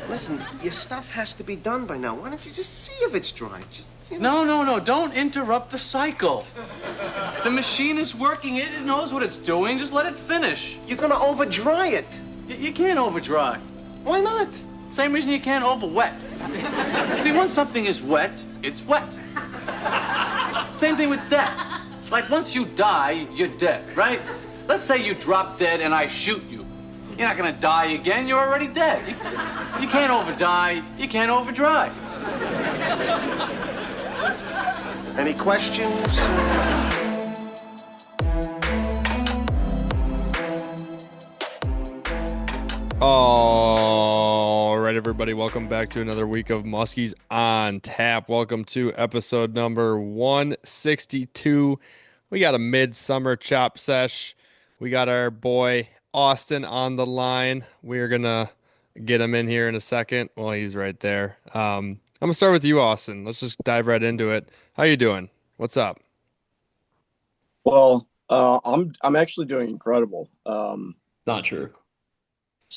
Listen, your stuff has to be done by now. Why don't you just see if it's dry? No. Don't interrupt the cycle. The machine is working. It knows what it's doing. Just let it finish. You're gonna over-dry it. You can't over-dry. Why not? Same reason you can't over-wet. See, once something is wet, it's wet. Same thing with death. Like, once you die, you're dead, right? Let's say you drop dead and I shoot you. You're not gonna die again. You're already dead. You can't over-die. You can't over-dry. Any questions? All right, everybody, welcome back to another week of Muskies on Tap. Welcome to episode number 162. We got a midsummer chop sesh. We got our boy Austin on the line. We're gonna get him in here in a second. Well, he's right there. I'm gonna start with you, Austin. Let's just dive right into it. How you doing? What's up? Well, I'm actually doing incredible. Not true.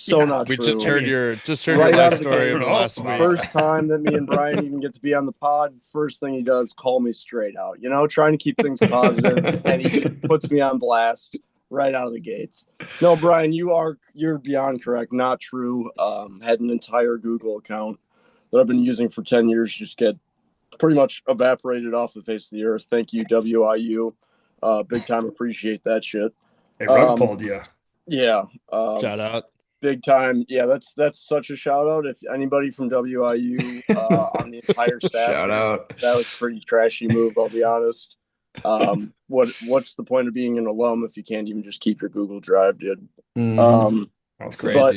Not we true. just heard your Right out life of the story gate. of last week. First time that me and Brian even get to be on the pod, first thing he does, call me straight out. You know, trying to keep things positive, and he puts me on blast right out of the gates. No, Brian, you're beyond correct. Not true. Had an entire Google account that I've been using for 10 years, just get pretty much evaporated off the face of the earth. Thank you, WIU. Big time appreciate that shit. They rug pulled you. Yeah. Shout out. Big time. Yeah, that's such a shout out. If anybody from WIU on the entire staff, Shout out. That was a pretty trashy move, I'll be honest. What's the point of being an alum if you can't even just keep your Google Drive, dude? That's crazy. But,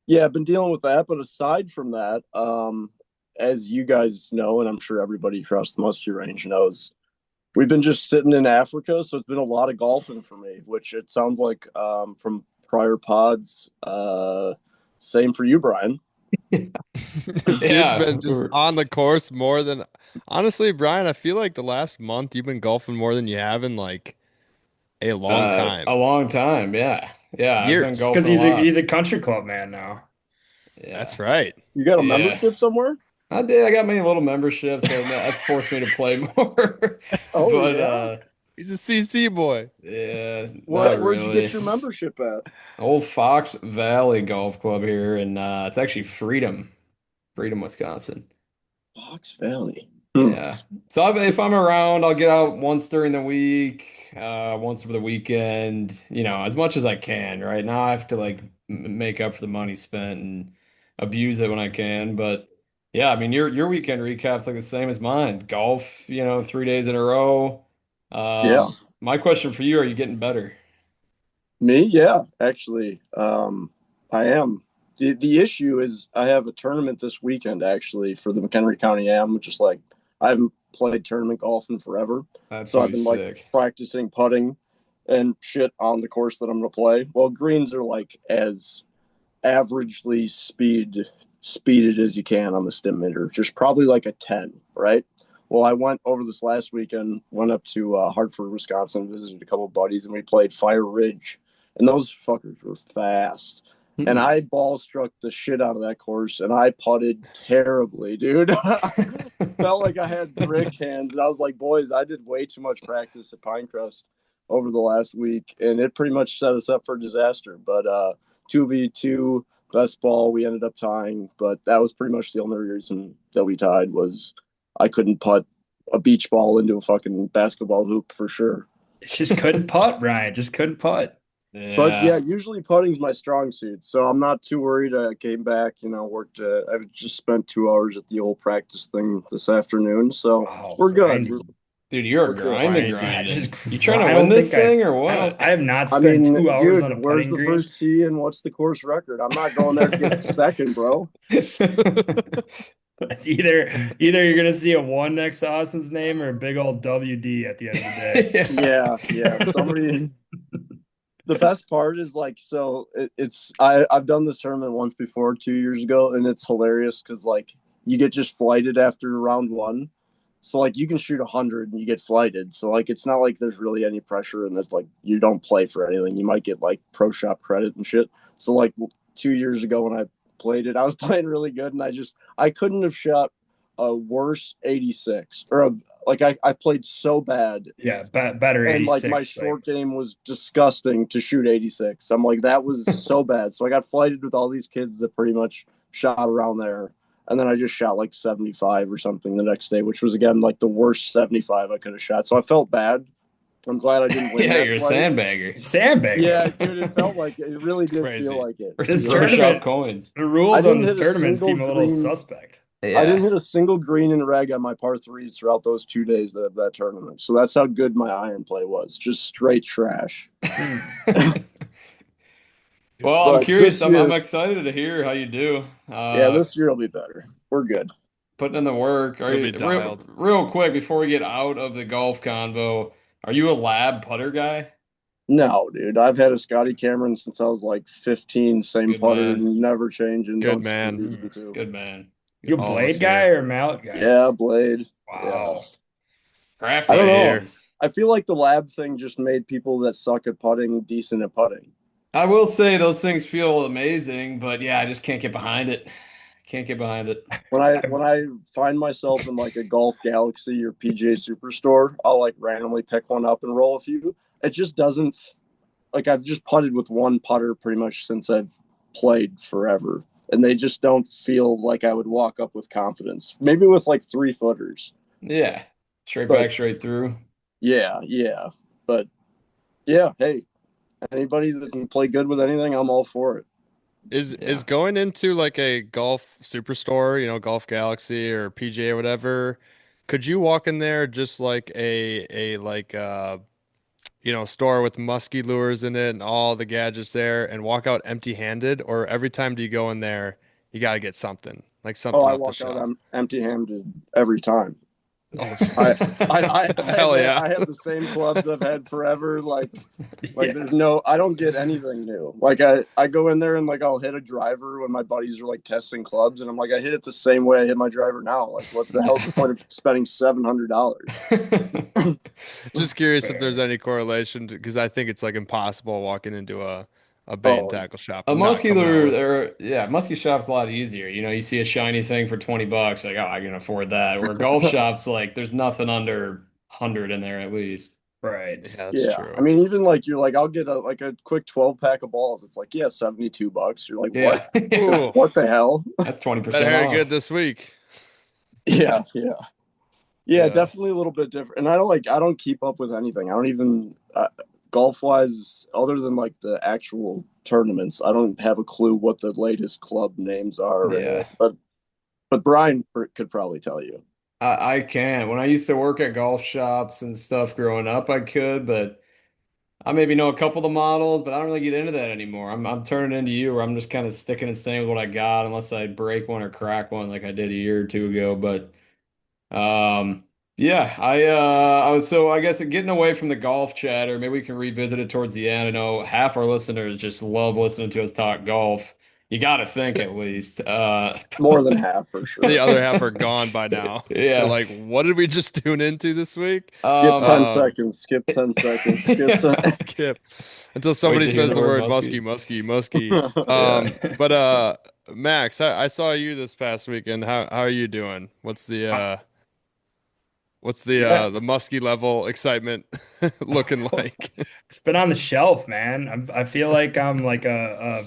yeah, I've been dealing with that. But aside from that, as you guys know, and I'm sure everybody across the Muskie Range knows, we've been just sitting in Africa, so it's been a lot of golfing for me, which it sounds like from prior pods. Same for you, Brian. Dude's been just on the course more than honestly, Brian. I feel like the last month you've been golfing more than you have in like a long time. A long time, yeah. Years. Because he's a country club man now. Yeah. That's right. You got a membership somewhere? I did. I got my little membership, so that forced me to play more. He's a CC boy. Yeah. Where'd you get your membership at? Old Fox Valley Golf Club here, and it's actually Freedom, Wisconsin. Fox Valley. Yeah. So if I'm around, I'll get out once during the week, once over the weekend, as much as I can. Right now, I have to like make up for the money spent and abuse it when I can. But yeah, I mean, your weekend recap's like the same as mine. Golf, 3 days in a row. Yeah. My question for you, are you getting better? Me? Yeah, actually. I am. The issue is I have a tournament this weekend actually for the McHenry County Am, which is like I haven't played tournament golf in forever. So I've been like practicing putting and shit on the course that I'm gonna play. Well, greens are like as averagely speeded as you can on the stim meter, just probably like a 10, right? Well, I went over this last weekend, went up to Hartford, Wisconsin, visited a couple of buddies, and we played Fire Ridge. And those fuckers were fast. And I ball struck the shit out of that course, and I putted terribly, dude. Felt like I had brick hands. And I was like, boys, I did way too much practice at Pinecrest over the last week, and it pretty much set us up for disaster. But 2v2, best ball, we ended up tying. But that was pretty much the only reason that we tied was I couldn't putt a beach ball into a fucking basketball hoop for sure. Just couldn't putt, Brian. Just couldn't putt. Yeah. But yeah, usually putting's my strong suit, so I'm not too worried. I came back, worked. I've just spent 2 hours at the old practice thing this afternoon, so we're good. Dude, you're grinding. You trying to I win don't this think thing or what? I have not spent 2 hours on a where's putting the green. first tee and what's the course record? I'm not going there to get second, bro. Either you're gonna see a 1 next to Austin's name or a big old WD at the end of the day. Yeah. Somebody. The best part is like, so I've done this tournament once before 2 years ago, and it's hilarious because like you get just flighted after round 1. So like you can shoot 100 and you get flighted. So like it's not like there's really any pressure, and there's like you don't play for anything. You might get like pro shop credit and shit. So like 2 years ago when I played it. I was playing really good, and I couldn't have shot a worse 86 or I played so bad, Yeah, better and like my 86. short game was disgusting to shoot 86. I'm like, that was so bad. So I got flighted with all these kids that pretty much shot around there. And then I just shot like 75 or something the next day, which was again like the worst 75 I could have shot. So I felt bad. I'm glad I didn't win Yeah, that you're a flight. sandbagger. Sandbag. Yeah, dude, it felt like it really did feel Crazy. like it. For some This pro shop tournament, coins. the I rules on didn't this hit a tournament single seem a little green. suspect. I didn't Yeah. hit a single green in reg on my par threes throughout those 2 days of that tournament. So that's how good my iron play was. Just straight trash. Well, I'm But curious. this I'm year, excited to hear how you do. yeah, this year will be better. We're good. Putting in the work. Are You'll be you dialed. real quick before we get out of the golf convo? Are you a lab putter guy? No, dude, I've had a Scotty Cameron since I was like 15, same Good putter, man. never changing. Good Don't see a man. reason to. Good man. You Good a All of man. us blade guy here. or mallet guy? Yeah, Blade. Yeah. Wow. Crafty I don't know. hands. I feel like the lab thing just made people that suck at putting decent at putting. I will say those things feel amazing, but yeah, I just can't get behind it. Can't get behind it. When I find myself in like a Golf Galaxy or PGA Superstore, I'll like randomly pick one up and roll a few. It just doesn't like I've just putted with one putter pretty much since I've played forever. And they just don't feel like I would walk up with confidence. Maybe with like 3 footers. Yeah. Straight But back, straight through. yeah. But yeah, hey, anybody that can play good with anything, I'm all for it. Is Yeah. going into like a golf superstore, Golf Galaxy or PGA or whatever, could you walk in there just like a like store with musky lures in it and all the gadgets there and walk out empty-handed, or every time do you go in there you got to get something, like Oh, something I off the walk out shelf? empty-handed every time. Oh, I hell yeah. I have the same clubs I've had forever. Like Yeah. there's no I don't get anything new. Like I go in there and like I'll hit a driver when my buddies are like testing clubs and I'm like I hit it the same way I hit my driver now. Like what the hell's the point of spending $700? Just curious if there's Fair. any correlation because I think it's like impossible walking into a bait and Oh tackle shop A and not coming out muscular, with. or yeah, musky shop's a lot easier. You see a shiny thing for $20, like, oh, I can afford that. Where golf shops, like, there's nothing under 100 in there at least. Right. Yeah, that's yeah. I true. mean even like you're like I'll get a quick 12 pack of balls. It's like yeah, $72. You're like what? Yeah, yeah, Ooh, What the hell? that's that 20% hurt good off. this week. Yeah, Yeah. definitely a little bit different. And I don't keep up with anything. I don't even golf wise, other than like the actual tournaments. I don't have a clue what the latest club names are or Yeah, anything. But Brian could probably tell you. I can. When I used to work at golf shops and stuff growing up, I could, but I maybe know a couple of the models, but I don't really get into that anymore. I'm turning into you, where I'm just kind of sticking and staying with what I got, unless I break one or crack one like I did a year or two ago. But yeah, I was so I guess getting away from the golf chatter, maybe we can revisit it towards the end. I know half our listeners just love listening to us talk golf. You got to think at least. More than half for The sure. other half are gone by now. They're Yeah. like, what did we just tune into this week? Skip Um 10 Um, seconds. Skip 10 seconds. Skip yeah. 10. skip until Wait somebody to hear says the the word word musky, musky. musky, musky. Yeah. But Max, I saw you this past weekend. How are you doing? Yeah. The musky level excitement looking like? It's been on the shelf, man. I feel like I'm like a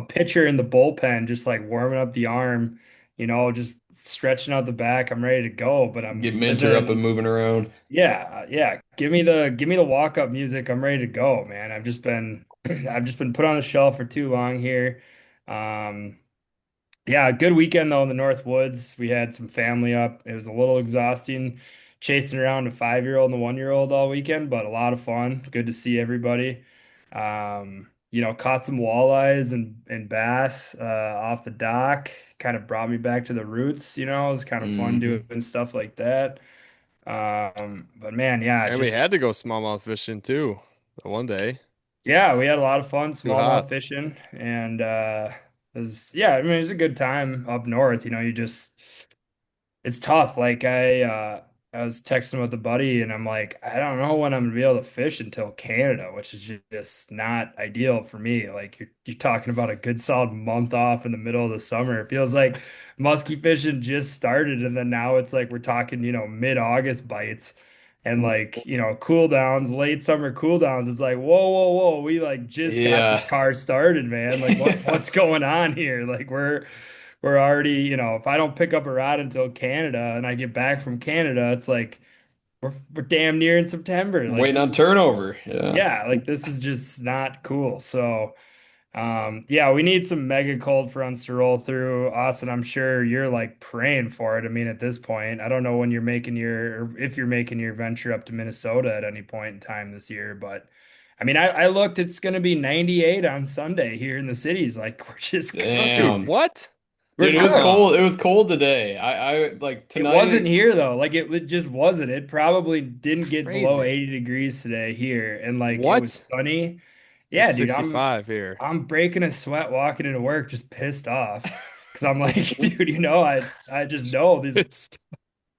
pitcher in the bullpen, just like warming up the arm, just stretching out the back. I'm ready to go, but I'm Get Minter up and living. moving around. Yeah. Give me the walk-up music. I'm ready to go, man. I've just been I've just been put on the shelf for too long here. Um, yeah, good weekend though in the North Woods. We had some family up. It was a little exhausting chasing around a 5-year-old and a 1-year-old all weekend, but a lot of fun. Good to see everybody. Caught some walleyes and bass off the dock. Kind of brought me back to the roots, It was kind of fun Hmm. doing stuff like that. But man, yeah, And we just had to go smallmouth fishing too, one day. yeah, we had a lot of fun Too hot. smallmouth fishing and I mean it was a good time up north, it's tough. Like I was texting with a buddy and I'm like, I don't know when I'm gonna be able to fish until Canada, which is just not ideal for me. Like you're talking about a good solid month off in the middle of the summer. It feels like musky fishing just started and then now it's like we're talking, mid-August bites and like, cool downs, late summer cool downs. It's like, whoa, whoa, whoa, we like just got this Yeah. car started, man. Like what's going on here? Like we're already, if I don't pick up a rod until Canada and I get back from Canada, it's like we're damn near in September. Like Waiting this on is turnover. Yeah. yeah, like this is just not cool. So yeah, we need some mega cold fronts to roll through. Austin, I'm sure you're like praying for it. I mean, at this point, I don't know when you're making or if you're making your venture up to Minnesota at any point in time this year, but I mean, I looked, it's gonna be 98 on Sunday here in the cities. Like we're just Dude, cooking. Damn. what? We're Dude, it was cooking. cold. It Oh, was cold today. I like It wasn't tonight. here though. Like it just wasn't. It probably didn't get below crazy. 80 degrees today here and like it was What? sunny. It's like Yeah, dude, I'm 65 here. I'm breaking a sweat walking into work just pissed off because I'm like, dude, I just know these It's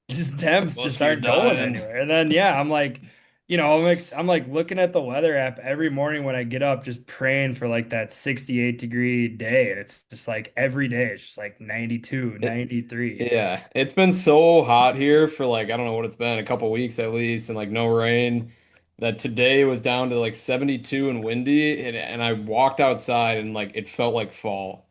these temps just Muskie, you're aren't going dying. anywhere. And then yeah, I'm like, I'm like looking at the weather app every morning when I get up, just praying for like that 68-degree day. And it's just like every day, it's just like 92, It, 93. yeah, it's been so hot here for like I don't know what it's been, a couple weeks at least, and like no rain. That today was down to like 72 and windy, and I walked outside and like it felt like fall.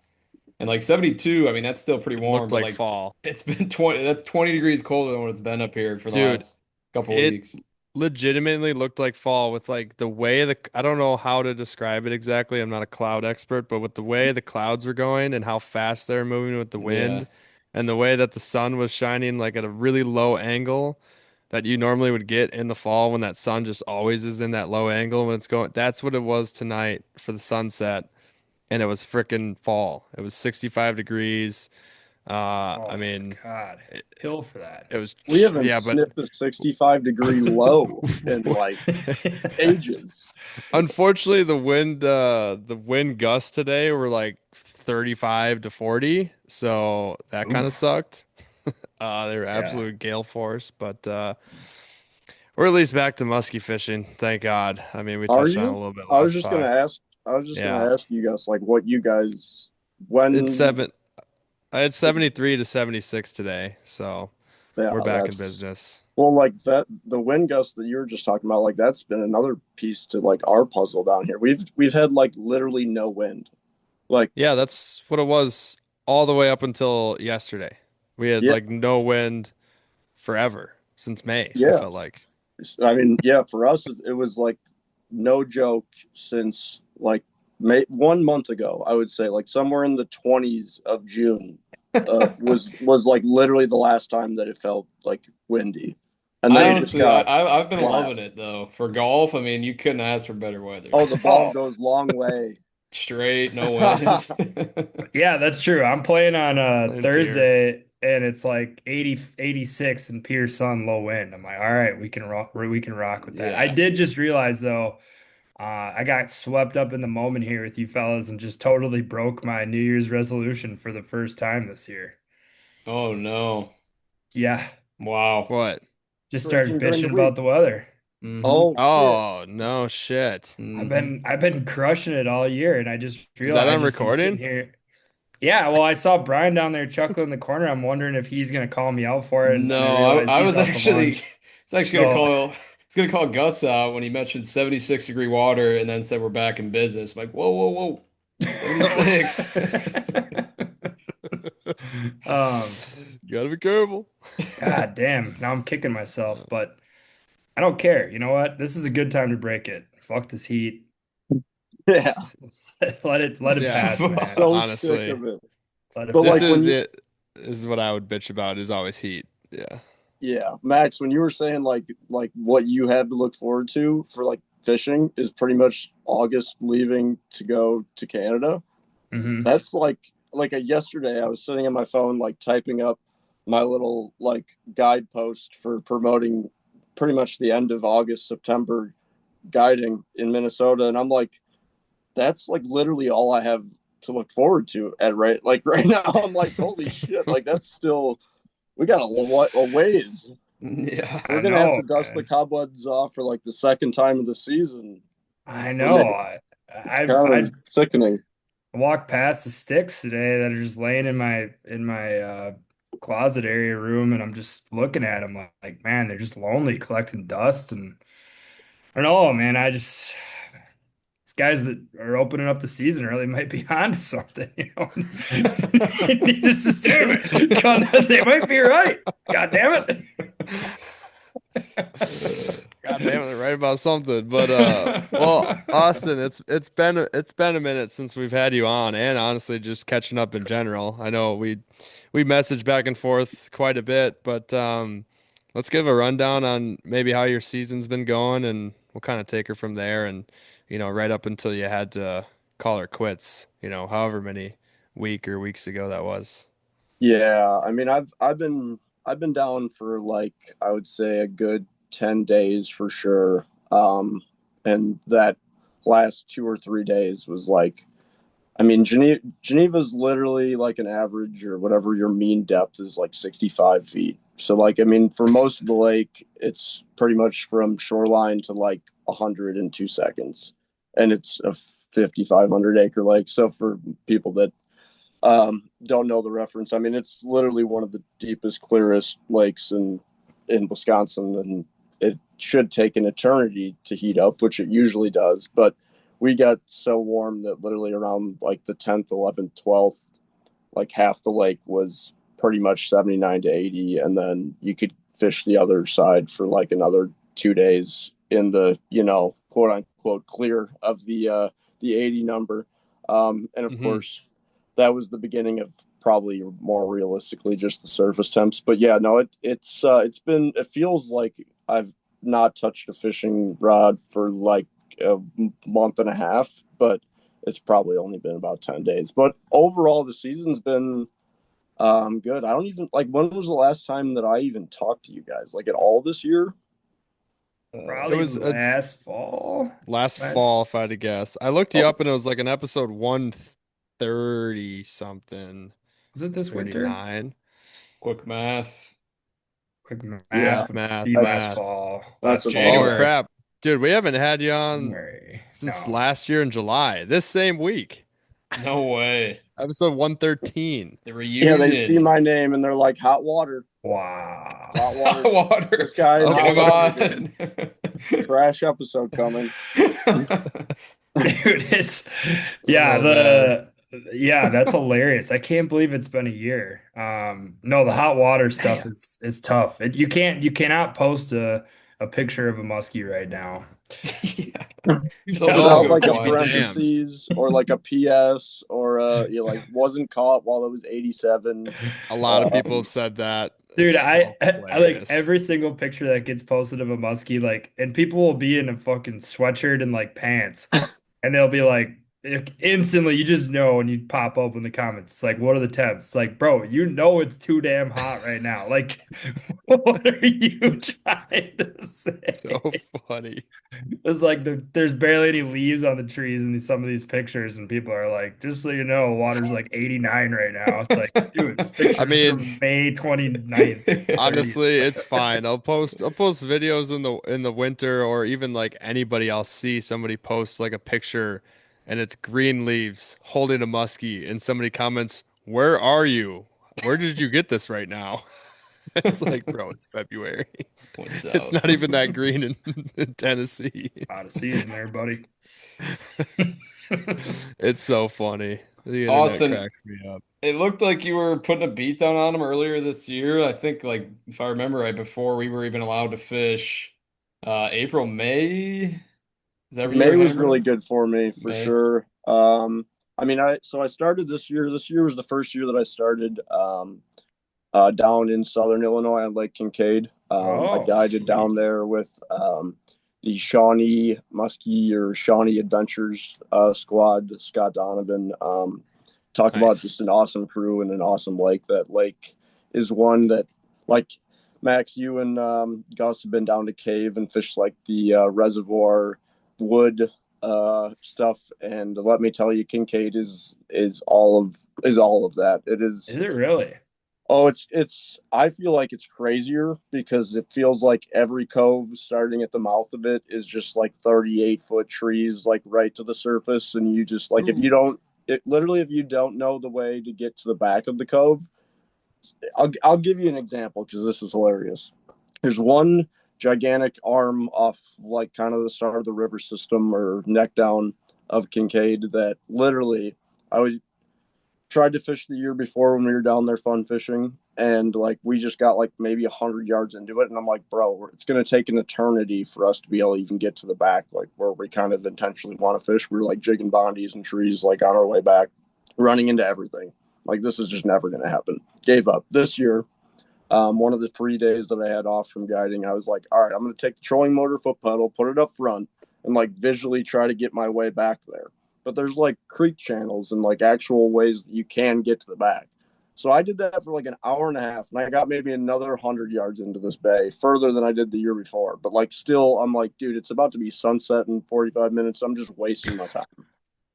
And like 72, I mean that's still pretty it warm, looked but like like fall. it's been 20, that's 20 degrees colder than what it's been up here for the Dude, last couple of it weeks. legitimately looked like fall with like the way I don't know how to describe it exactly. I'm not a cloud expert, but with the way the clouds were going and how fast they were moving with the Yeah. wind and the way that the sun was shining like at a really low angle that you normally would get in the fall when that sun just always is in that low angle when it's going. That's what it was tonight for the sunset. And it was freaking fall. It was 65 degrees. Oh I mean, God, it, pill for that. it was, We haven't yeah, but sniffed a 65-degree low in like ages. unfortunately, the wind gusts today were like 35 to 40, so that kind of Oof. sucked. They were Yeah. absolute gale force, but we're at least back to musky fishing. Thank God. I mean, we Are touched on it a you? little bit I was last just gonna pod. ask. I was just Yeah, gonna ask you guys like what you guys it's when. seven. I had 73 to 76 today, so Yeah, we're back in that's business. well, like that. The wind gust that you were just talking about, like that's been another piece to like our puzzle down here. We've had like literally no wind. Like Yeah, that's what it was all the way up until yesterday. We had yeah, like no wind forever since May, it yeah. felt like. I mean, yeah. For us, it was like no joke since like May 1 month ago. I would say like somewhere in the 20s of June was like literally the last time that it felt like windy, and I then it just honestly, got I've been flat. loving it though. For golf, I mean, you couldn't ask for better weather. Oh, the ball Oh, goes long way. Straight, no wind. yeah, that's true. I'm playing on Same here. Thursday and it's like 80, 86 and pure sun, low wind. I'm like, all right, we can rock with that. I Yeah. did just realize though, I got swept up in the moment here with you fellas and just totally broke my New Year's resolution for the first time this year. Oh no. Yeah, Wow. What? just started Drinking during the bitching week. about the weather. Mm-hmm. Oh shit. Oh, no shit. Mm-hmm. I've been crushing it all year, and I just Is that realized I on just am sitting recording? here. Yeah, well, I saw Brian down there chuckling in the corner. I'm wondering if he's gonna call me out for it, and then I No, realized I he's was out to actually lunch. it's actually gonna So call it's gonna call Gus out when he mentioned 76-degree water and then said we're back in business. I'm like, whoa, whoa, whoa. 76. um, You gotta be careful. God damn, now I'm kicking myself, but I don't care. You know what? This is a good time to break it. Fuck this heat. Yeah. Let it Yeah, pass, man. So sick honestly. of it. Let it But This like pass. when is you it. This is what I would bitch about is always heat. Yeah. yeah, Max, when you were saying like what you have to look forward to for like fishing is pretty much August leaving to go to Canada. Hmm. That's like a yesterday I was sitting on my phone like typing up my little like guidepost for promoting pretty much the end of August, September guiding in Minnesota, and I'm like, that's like literally all I have to look forward to at right now. I'm like, holy shit, like that's still we got a ways. Yeah. I We're gonna have know, to dust the man. cobwebs off for like the second time of the season. I We're know. making it's kind I of sickening. walked past the sticks today that are just laying in my closet area room, and I'm just looking at them like, man, they're just lonely collecting dust, and I don't know, man. These guys that are opening up the season early might be onto something, you know. This is Damn they might be right. God damn it. God damn it, they're right about something. But well, Austin, it's been a minute since we've had you on, and honestly, just catching up in general. I know we message back and forth quite a bit, but let's give a rundown on maybe how your season's been going, and we'll kind of take her from there, and right up until you had to call her quits. However many weeks ago that was. Yeah, I mean, I've been down for like I would say a good 10 days for sure. And that last 2 or 3 days was like, I mean, Geneva's literally like an average or whatever your mean depth is like 65 feet. So like, I mean, for most of the lake, it's pretty much from shoreline to like 102 seconds, and it's a 5,500 acre lake. So for people that don't know the reference. I mean, it's literally one of the deepest, clearest lakes in Wisconsin, and it should take an eternity to heat up, which it usually does. But we got so warm that literally around like the 10th, 11th, 12th, like half the lake was pretty much 79 to 80, and then you could fish the other side for like another 2 days in the quote unquote clear of the 80 number. And of Hmm. course, that was the beginning of probably more realistically just the surface temps. But yeah, no, it feels like I've not touched a fishing rod for like a month and a half, but it's probably only been about 10 days. But overall, the season's been good. I don't even like when was the last time that I even talked to you guys like at all this year? It Probably was last fall. last Last fall, if I had to guess. I looked you Oh, up and it was like an episode 130 something, Was it this winter? 39. Quick math. Quick yeah, math would Math, be last that's math. fall. that's Last Oh about January. crap. Dude, we haven't had you on January. since No. last year in July. This same week. No way. Episode 113. The yeah. They see reunion. my name and they're like Wow. hot water. Hot water. This guy in Okay, hot Come okay. water. Dude. on. Trash episode coming. Dude, it's yeah, Oh man. that's hilarious. I can't believe it's been a year. No, the hot water stuff Damn. is tough. You cannot post a picture of a muskie right now. Yeah. You Social gotta Without No, media like a I'll be quarantine. damned. parentheses or like a PS or like wasn't caught while it was 87. A lot of people have Um, said that. It's Dude, so I like hilarious. every single picture that gets posted of a muskie, like, and people will be in a fucking sweatshirt and like pants, and they'll be like, instantly, you just know when you pop up in the comments. It's like, what are the temps? It's like, bro, you know it's too damn hot right now. Like, what are you trying to say? So funny. It's like there's barely any leaves on the trees in some of these pictures, and people are like, just so you know, water's like 89 right now. It's like, dude, this I picture's mean, from May 29th or 30th. honestly, it's fine. I'll post videos in the winter, or even like anybody I'll see somebody post like a picture and it's green leaves holding a muskie and somebody comments, "Where are you? Where did you get this right now?" It's like, bro, it's February. Point It's south. not even that green in Tennessee. Out of season there, buddy. It's so funny. The internet Austin, cracks me up. it looked like you were putting a beat down on him earlier this year. I think, like, if I remember right, before we were even allowed to fish, April, May. Is that what you were May was really hammering? good for me for May. sure. I mean, I started this year. This year was the first year that I started down in southern Illinois on Lake Kinkaid. I Oh, guided down sweet. there with the Shawnee Muskie or Shawnee Adventures squad, Scott Donovan. Talk about Nice. just an awesome crew and an awesome lake. That lake is one that, like, Max, you and Gus have been down to Cave and fished like the reservoir wood stuff, and let me tell you, Kincaid is all of that. It Is is. it really? Oh, it's I feel like it's crazier because it feels like every cove starting at the mouth of it is just like 38-foot trees like right to the surface, and you just like if you don't it literally if you don't know the way to get to the back of the cove, I'll give you an example because this is hilarious. There's one gigantic arm off like kind of the start of the river system or neck down of Kinkaid that literally I would tried to fish the year before when we were down there fun fishing, and like we just got like maybe 100 yards into it, and I'm like, bro, it's gonna take an eternity for us to be able to even get to the back, like where we kind of intentionally want to fish. We are like jigging bondies and trees like on our way back, running into everything. Like this is just never gonna happen. Gave up this year. One of the 3 days that I had off from guiding, I was like, all right, I'm going to take the trolling motor foot pedal, put it up front, and like visually try to get my way back there. But there's like creek channels and like actual ways that you can get to the back. So I did that for like an hour and a half, and I got maybe another 100 yards into this bay, further than I did the year before. But like, still, I'm like, dude, it's about to be sunset in 45 minutes. I'm just wasting my time.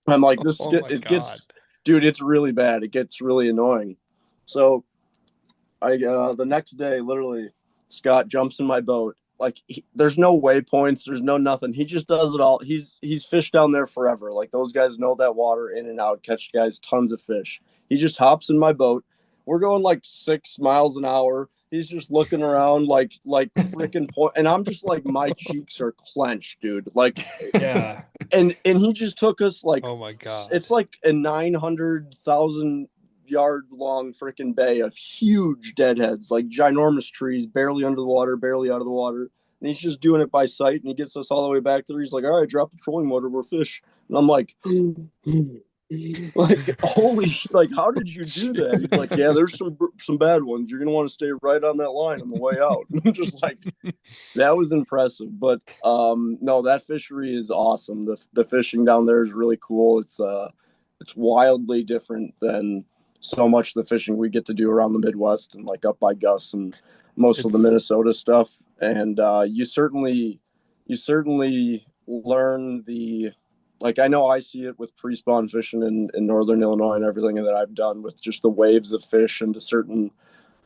I'm like, Oh my it God. gets, dude, it's really bad. It gets really annoying. So the next day, literally, Scott jumps in my boat. Like there's no waypoints, there's no nothing. He just does it all. He's fished down there forever. Like those guys know that water in and out. Catch guys tons of fish. He just hops in my boat. We're going like 6 miles an hour. He's just looking around like freaking point, and I'm just like my cheeks are clenched, dude. Like Yeah. and he just took us like Oh my God. it's like a 900,000 yard long freaking bay of huge deadheads, like ginormous trees, barely under the water, barely out of the water. And he's just doing it by sight, and he gets us all the way back there. He's like, all right, drop the trolling motor, we're fish. And I'm like, like, holy, like, how did you do that? He's like, yeah, there's some bad ones. You're gonna want to stay right on that line on the way out. And I'm just like, that was impressive. But no, that fishery is awesome. The fishing down there is really cool. It's wildly different than so much of the fishing we get to do around the Midwest and like up by Gus and most of the It's Minnesota stuff. And you certainly learn the like I know I see it with pre-spawn fishing in northern Illinois and everything that I've done with just the waves of fish into certain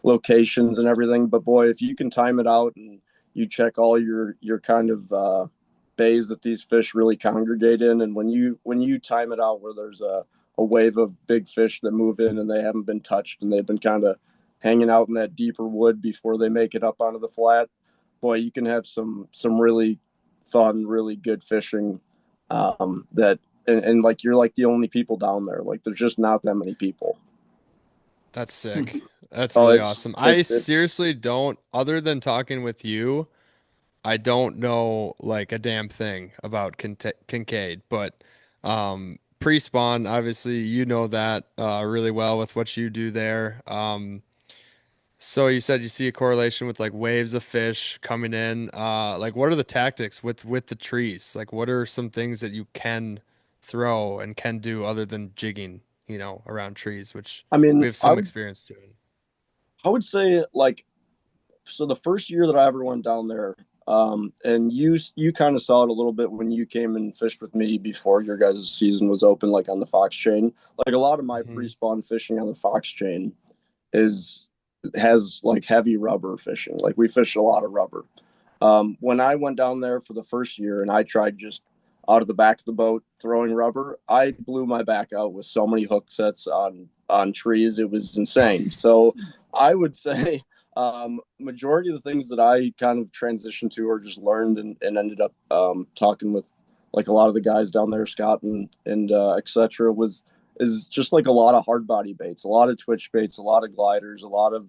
locations and everything. But boy, if you can time it out and you check all your kind of bays that these fish really congregate in, and when you time it out where there's a wave of big fish that move in and they haven't been touched and they've been kind of hanging out in that deeper wood before they make it up onto the flat, boy, you can have some really fun, really good fishing. That and like you're like the only people down there. Like there's just not that many people. That's sick. That's Oh, really it's awesome. I it's seriously don't, other than talking with you, I don't know like a damn thing about Kinkaid, but pre-spawn, obviously you know that really well with what you do there. So you said you see a correlation with like waves of fish coming in. Like what are the tactics with the trees? Like what are some things that you can throw and can do other than jigging, around trees, which I we mean, have some experience doing. I would say like so the first year that I ever went down there, and you kind of saw it a little bit when you came and fished with me before your guys' season was open, like on the Fox chain. Like a lot of my Hmm. pre-spawn fishing on the Fox chain is has like heavy rubber fishing. Like we fish a lot of rubber. When I went down there for the first year and I tried just out of the back of the boat throwing rubber, I blew my back out with so many hook sets on trees. It was insane. So I would say majority of the things that I kind of transitioned to or just learned and ended up talking with like a lot of the guys down there, Scott and etc. was is just like a lot of hard body baits, a lot of twitch baits, a lot of gliders, a lot of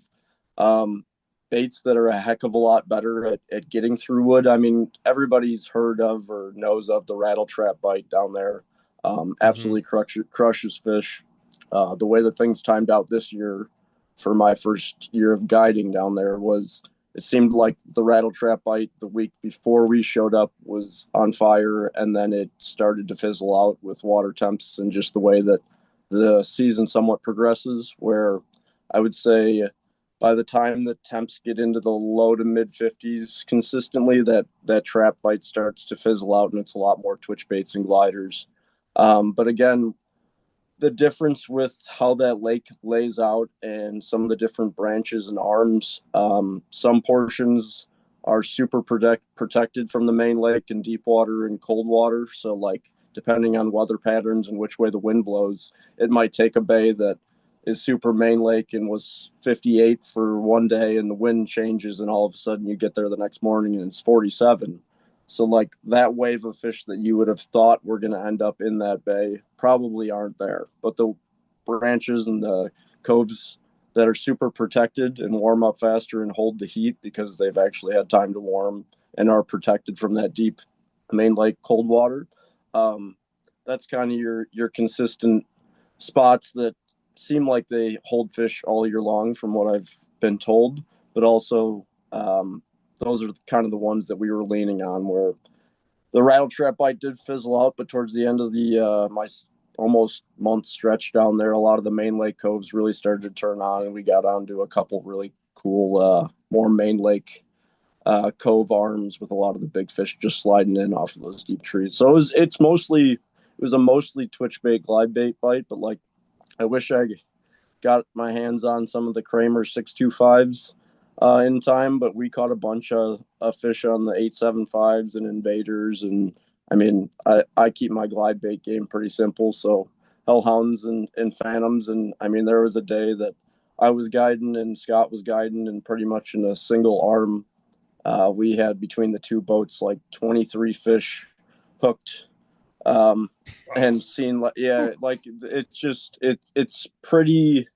um, baits that are a heck of a lot better at getting through wood. I mean, everybody's heard of or knows of the rattle trap bite down there. Hmm. Absolutely crushes fish. The way that things timed out this year for my first year of guiding down there was it seemed like the rattle trap bite the week before we showed up was on fire, and then it started to fizzle out with water temps and just the way that the season somewhat progresses, where I would say by the time that temps get into the low to mid 50s consistently, that trap bite starts to fizzle out, and it's a lot more twitch baits and gliders. But again, the difference with how that lake lays out and some of the different branches and arms. Some portions are super protected from the main lake in deep water and cold water. So, like, depending on weather patterns and which way the wind blows, it might take a bay that is super main lake and was 58 for one day, and the wind changes, and all of a sudden you get there the next morning and it's 47. So, like, that wave of fish that you would have thought were going to end up in that bay probably aren't there. But the branches and the coves that are super protected and warm up faster and hold the heat because they've actually had time to warm and are protected from that deep main lake cold water. That's kind of your consistent spots that seem like they hold fish all year long, from what I've been told. But also, those are kind of the ones that we were leaning on, where the rattle trap bite did fizzle out, but towards the end of the my almost month stretch down there, a lot of the main lake coves really started to turn on, and we got onto a couple really cool, more main lake cove arms with a lot of the big fish just sliding in off of those deep trees. So it was a mostly twitch bait, glide bait bite, but like, I wish I got my hands on some of the Kramer 625s in time, but we caught a bunch of fish on the 875s and invaders. And I mean, I keep my glide bait game pretty simple. So hellhounds and phantoms. And I mean, there was a day that I was guiding and Scott was guiding, and pretty much in a single arm, we had between the two boats like 23 fish hooked. And seen, yeah, like it's pretty,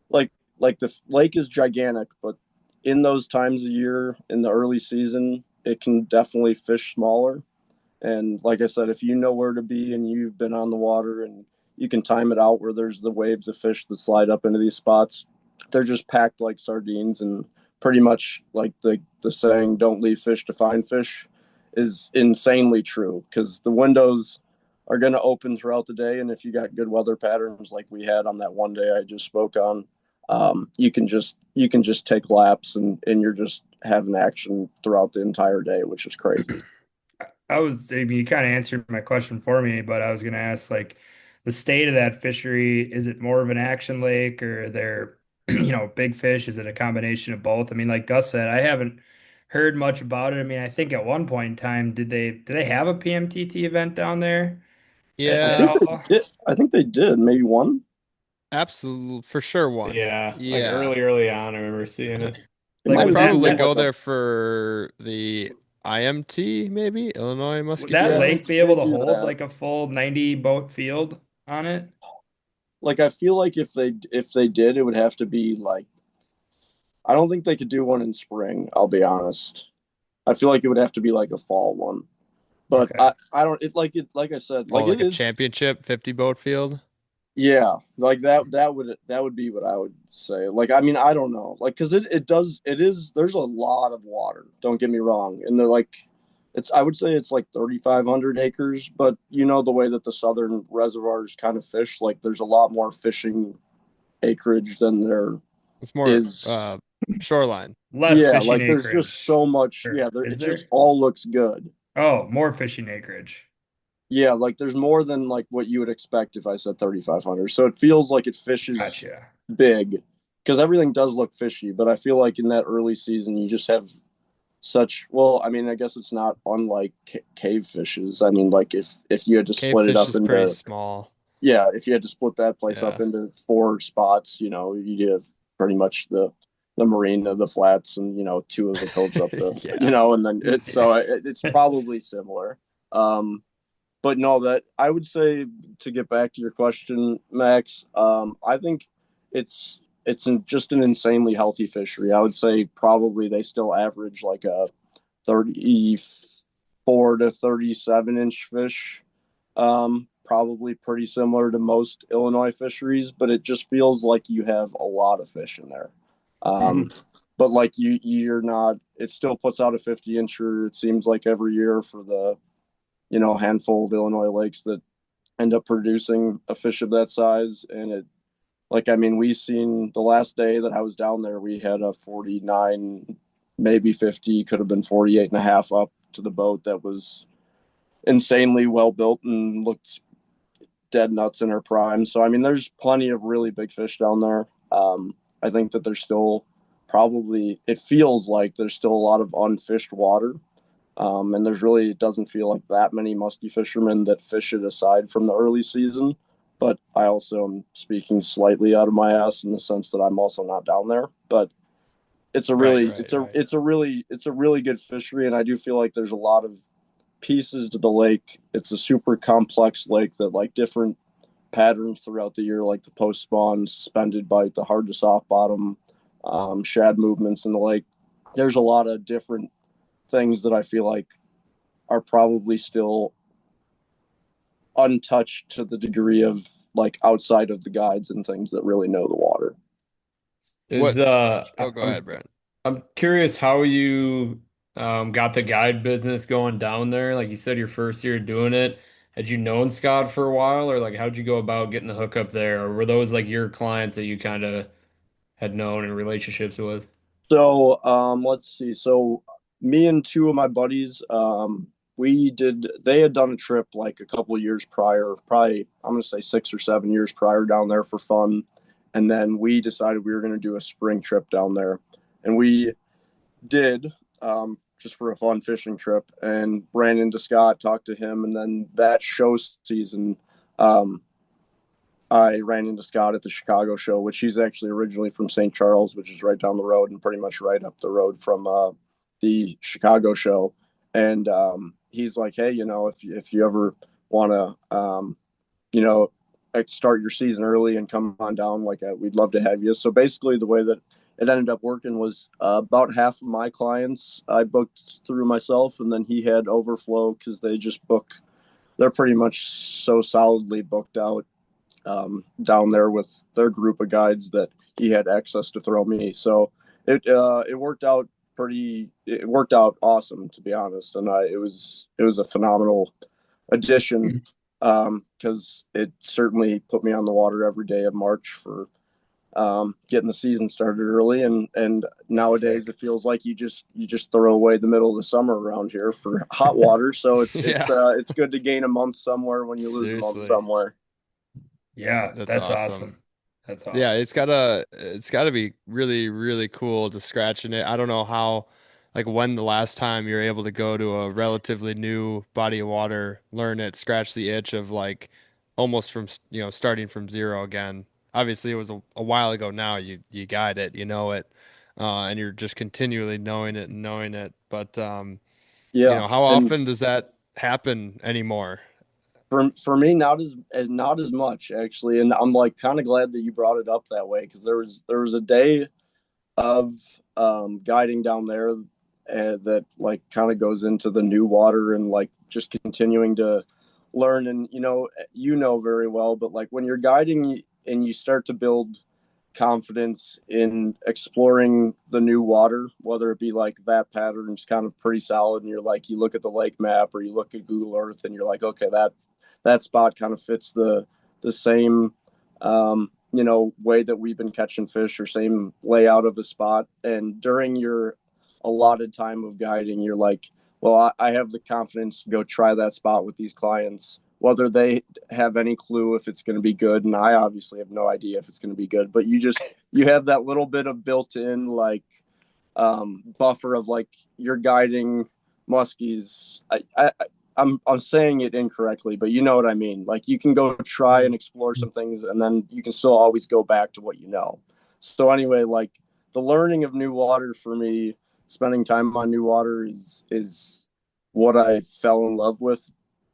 like the lake is gigantic, but in those times of year in the early season, it can definitely fish smaller. And like I said, if you know where to be and you've been on the water and you can time it out where there's the waves of fish that slide up into these spots, they're just packed like sardines. And pretty much like the saying, don't leave fish to find fish, is insanely true, because the windows are going to open throughout the day. And if you got good weather patterns like we had on that one day I just spoke on, you can just take laps, and you're just having action throughout the entire day, which is crazy. I mean, you kind of answered my question for me, but I was going to ask, like, the state of that fishery. Is it more of an action lake, or are there, big fish? Is it a combination of both? I mean, like Gus said, I haven't heard much about it. I mean, I think at one point in time, did they have a PMTT event down there I at Yeah, think they all? did. I think they did. Maybe one. absolutely, for sure one. Yeah, like Yeah. early on, I remember seeing it. It Like, I might would have that even probably been that go like a there for the IMT, maybe Illinois would Muskie that yeah. Tournament. lake be They able to do hold that. like a full 90 boat field on it? Like, I feel like if they did, it would have to be like, I don't think they could do one in spring. I'll be honest. I feel like it would have to be like a fall one. But Okay. I don't. Like I said, Oh, like like it a is. championship 50 boat field. Yeah, like that would be what I would say. Like, I mean, I don't know, like, because it is. There's a lot of water. Don't get me wrong, and they're like, I would say it's like 3,500 acres, but the way that the southern reservoirs kind of fish, like, there's a lot more fishing acreage than there It's more is. shoreline. Less Yeah, fishing like there's just acreage. so much. Or Yeah, is it just there? all looks good. Oh, more fishing acreage. Yeah, like there's more than like what you would expect if I said 3,500. So it feels like it fishes Gotcha. big, because everything does look fishy. But I feel like in that early season, you just have such. Well, I mean, I guess it's not unlike cave fishes. I mean, like, if you had to Cave split it fish up is pretty into, small. yeah, if you had to split that place up Yeah. into 4 spots, you'd have pretty much the marina, the flats, and two of the coves up the, Yeah. and then it's probably similar. Um, but no, that I would say, to get back to your question, Max. I think just an insanely healthy fishery. I would say probably they still average like a 34 to 37 inch fish. Probably pretty similar to most Illinois fisheries, but it just feels like you have a lot of fish in there. Hmm. Um, but like you're not. It still puts out a 50 incher. It seems like every year for the handful of Illinois lakes that end up producing a fish of that size. And it, like, I mean, we seen the last day that I was down there, we had a 49, maybe 50, could have been 48 and a half up to the boat, that was insanely well built and looked dead nuts in her prime. So I mean, there's plenty of really big fish down there. I think that there's still probably, it feels like there's still a lot of unfished water. And there's really, it doesn't feel like that many musky fishermen that fish it aside from the early season. But I also am speaking slightly out of my ass in the sense that I'm also not down there. But it's a Right, really, right, right. it's a really good fishery, and I do feel like there's a lot of pieces to the lake. It's a super complex lake that like different patterns throughout the year, like the post spawn, suspended bite, the hard to soft bottom, shad movements in the lake. There's a lot of different things that I feel like are probably still untouched to the degree of like outside of the guides and things that really know the water. Is What? Oh, go ahead, Brent. I'm curious how you got the guide business going down there. Like you said, your first year doing it. Had you known Scott for a while, or like how'd you go about getting the hookup there? Or were those like your clients that you kind of had known and relationships with? So let's see. So me and two of my buddies, they had done a trip like a couple of years prior, probably I'm gonna say 6 or 7 years prior down there for fun. And then we decided we were gonna do a spring trip down there. And we did, just for a fun fishing trip, and ran into Scott, talked to him, and then that show season, um, I ran into Scott at the Chicago show, which he's actually originally from St. Charles, which is right down the road and pretty much right up the road from the Chicago show. And he's like, hey, if you ever want to, you know, start your season early and come on down, like we'd love to have you. So basically, the way that it ended up working was about half of my clients I booked through myself, and then he had overflow because they just book. They're pretty much so solidly booked out down there with their group of guides that he had access to throw me. So it worked out it worked out awesome, to be honest, and it was a phenomenal addition because it certainly put me on the water every day of March for getting the season started early, and nowadays Sick. it feels like you just throw away the middle of the summer around here for hot water. So Yeah, it's good to gain a month somewhere when you lose a month seriously. somewhere. Yeah, That's that's awesome. awesome. That's Yeah, awesome. it's gotta be really, really cool to scratch in it. I don't know how, like when the last time you're able to go to a relatively new body of water, learn it, scratch the itch of like almost from, starting from zero again. Obviously, it was a while ago now. You got it, you know it, and you're just continually knowing it and knowing it. But Yeah, how and often does that happen anymore? for me, not as much actually, and I'm like kind of glad that you brought it up that way because there was a day of guiding down there that like kind of goes into the new water and like just continuing to learn. And you know very well, but like when you're guiding and you start to build confidence in exploring the new water, whether it be like that pattern is kind of pretty solid, and you're like, you look at the lake map or you look at Google Earth and you're like, okay, that spot kind of fits the same way that we've been catching fish, or same layout of the spot. And during your allotted time of guiding, you're like, well, I have the confidence to go try that spot with these clients, whether they have any clue if it's going to be good. And I obviously have no idea if it's going to be good, but you have that little bit of built in like buffer of like you're guiding muskies. I'm saying it incorrectly, but you know what I mean. Like you can go try and explore some things, and then you can still always go back to what you know. So anyway, like the learning of new water for me, spending time on new water is what I fell in love with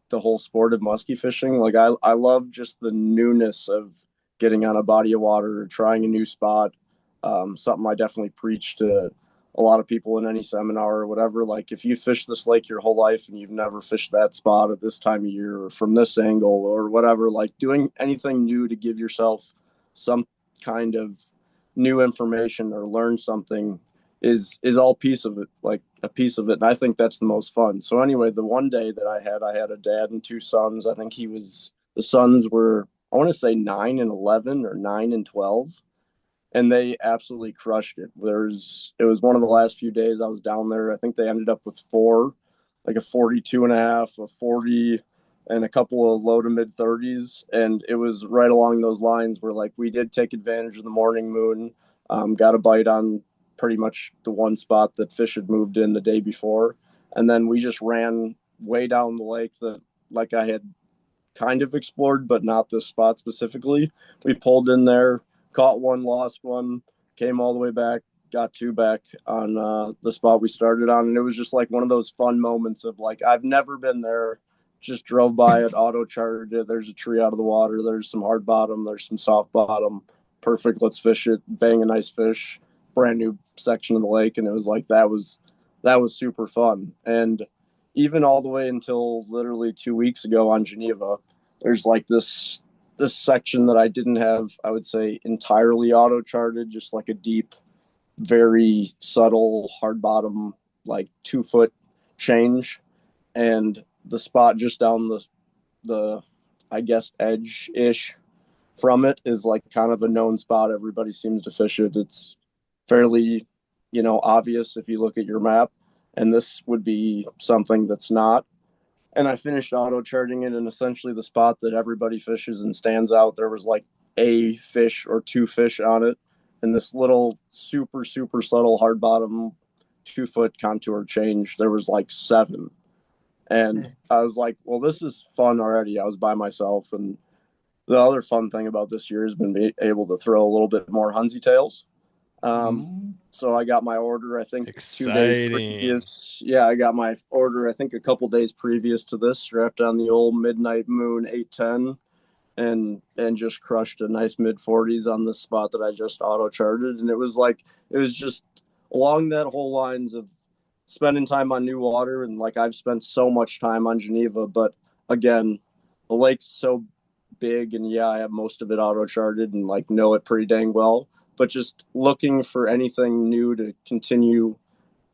the whole sport of musky fishing. Like I love just the newness of getting on a body of water, trying a new spot. Something I definitely preach to a lot of people in any seminar or whatever. Like if you fish this lake your whole life and you've never fished that spot at this time of year or from this angle or whatever, like doing anything new to give yourself some kind of new information or learn something is all piece of it, like a piece of it. And I think that's the most fun. So anyway, the one day that I had a dad and two sons. I think the sons were, I want to say 9 and 11 or 9 and 12, and they absolutely crushed it. It was one of the last few days I was down there. I think they ended up with four, like a 42 and a half, a 40, and a couple of low to mid 30s. And it was right along those lines where like we did take advantage of the morning moon, got a bite on pretty much the one spot that fish had moved in the day before. And then we just ran way down the lake that like I had kind of explored, but not this spot specifically. We pulled in there, caught one, lost one, came all the way back, got two back on the spot we started on. And it was just like one of those fun moments of like, I've never been there, just drove by it, auto charted it. There's a tree out of the water. There's some hard bottom. There's some soft bottom. Perfect. Let's fish it. Bang a nice fish. Brand new section of the lake. And it was like, that was super fun. And even all the way until literally 2 weeks ago on Geneva, there's like this section that I didn't have, I would say, entirely auto charted, just like a deep, very subtle hard bottom, like 2 foot change. And the spot just down the I guess edge ish from it is like kind of a known spot. Everybody seems to fish it. It's fairly, obvious if you look at your map. And this would be something that's not. And I finished auto charting it in essentially the spot that everybody fishes and stands out. There was like a fish or two fish on it, and this little super super subtle hard bottom 2 foot contour change. There was like seven, and I was like, well, this is fun already. I was by myself, and the other fun thing about this year has been able to throw a little bit more Hunsey tails. So I got my order, I think 2 days Exciting. previous. Yeah, I got my order, I think a couple days previous to this, strapped on the old Midnight Moon 810 and just crushed a nice mid 40s on this spot that I just auto charted. And it was just along that whole lines of spending time on new water. And like I've spent so much time on Geneva, but again, the lake's so big, and yeah, I have most of it auto charted and like know it pretty dang well, but just looking for anything new to continue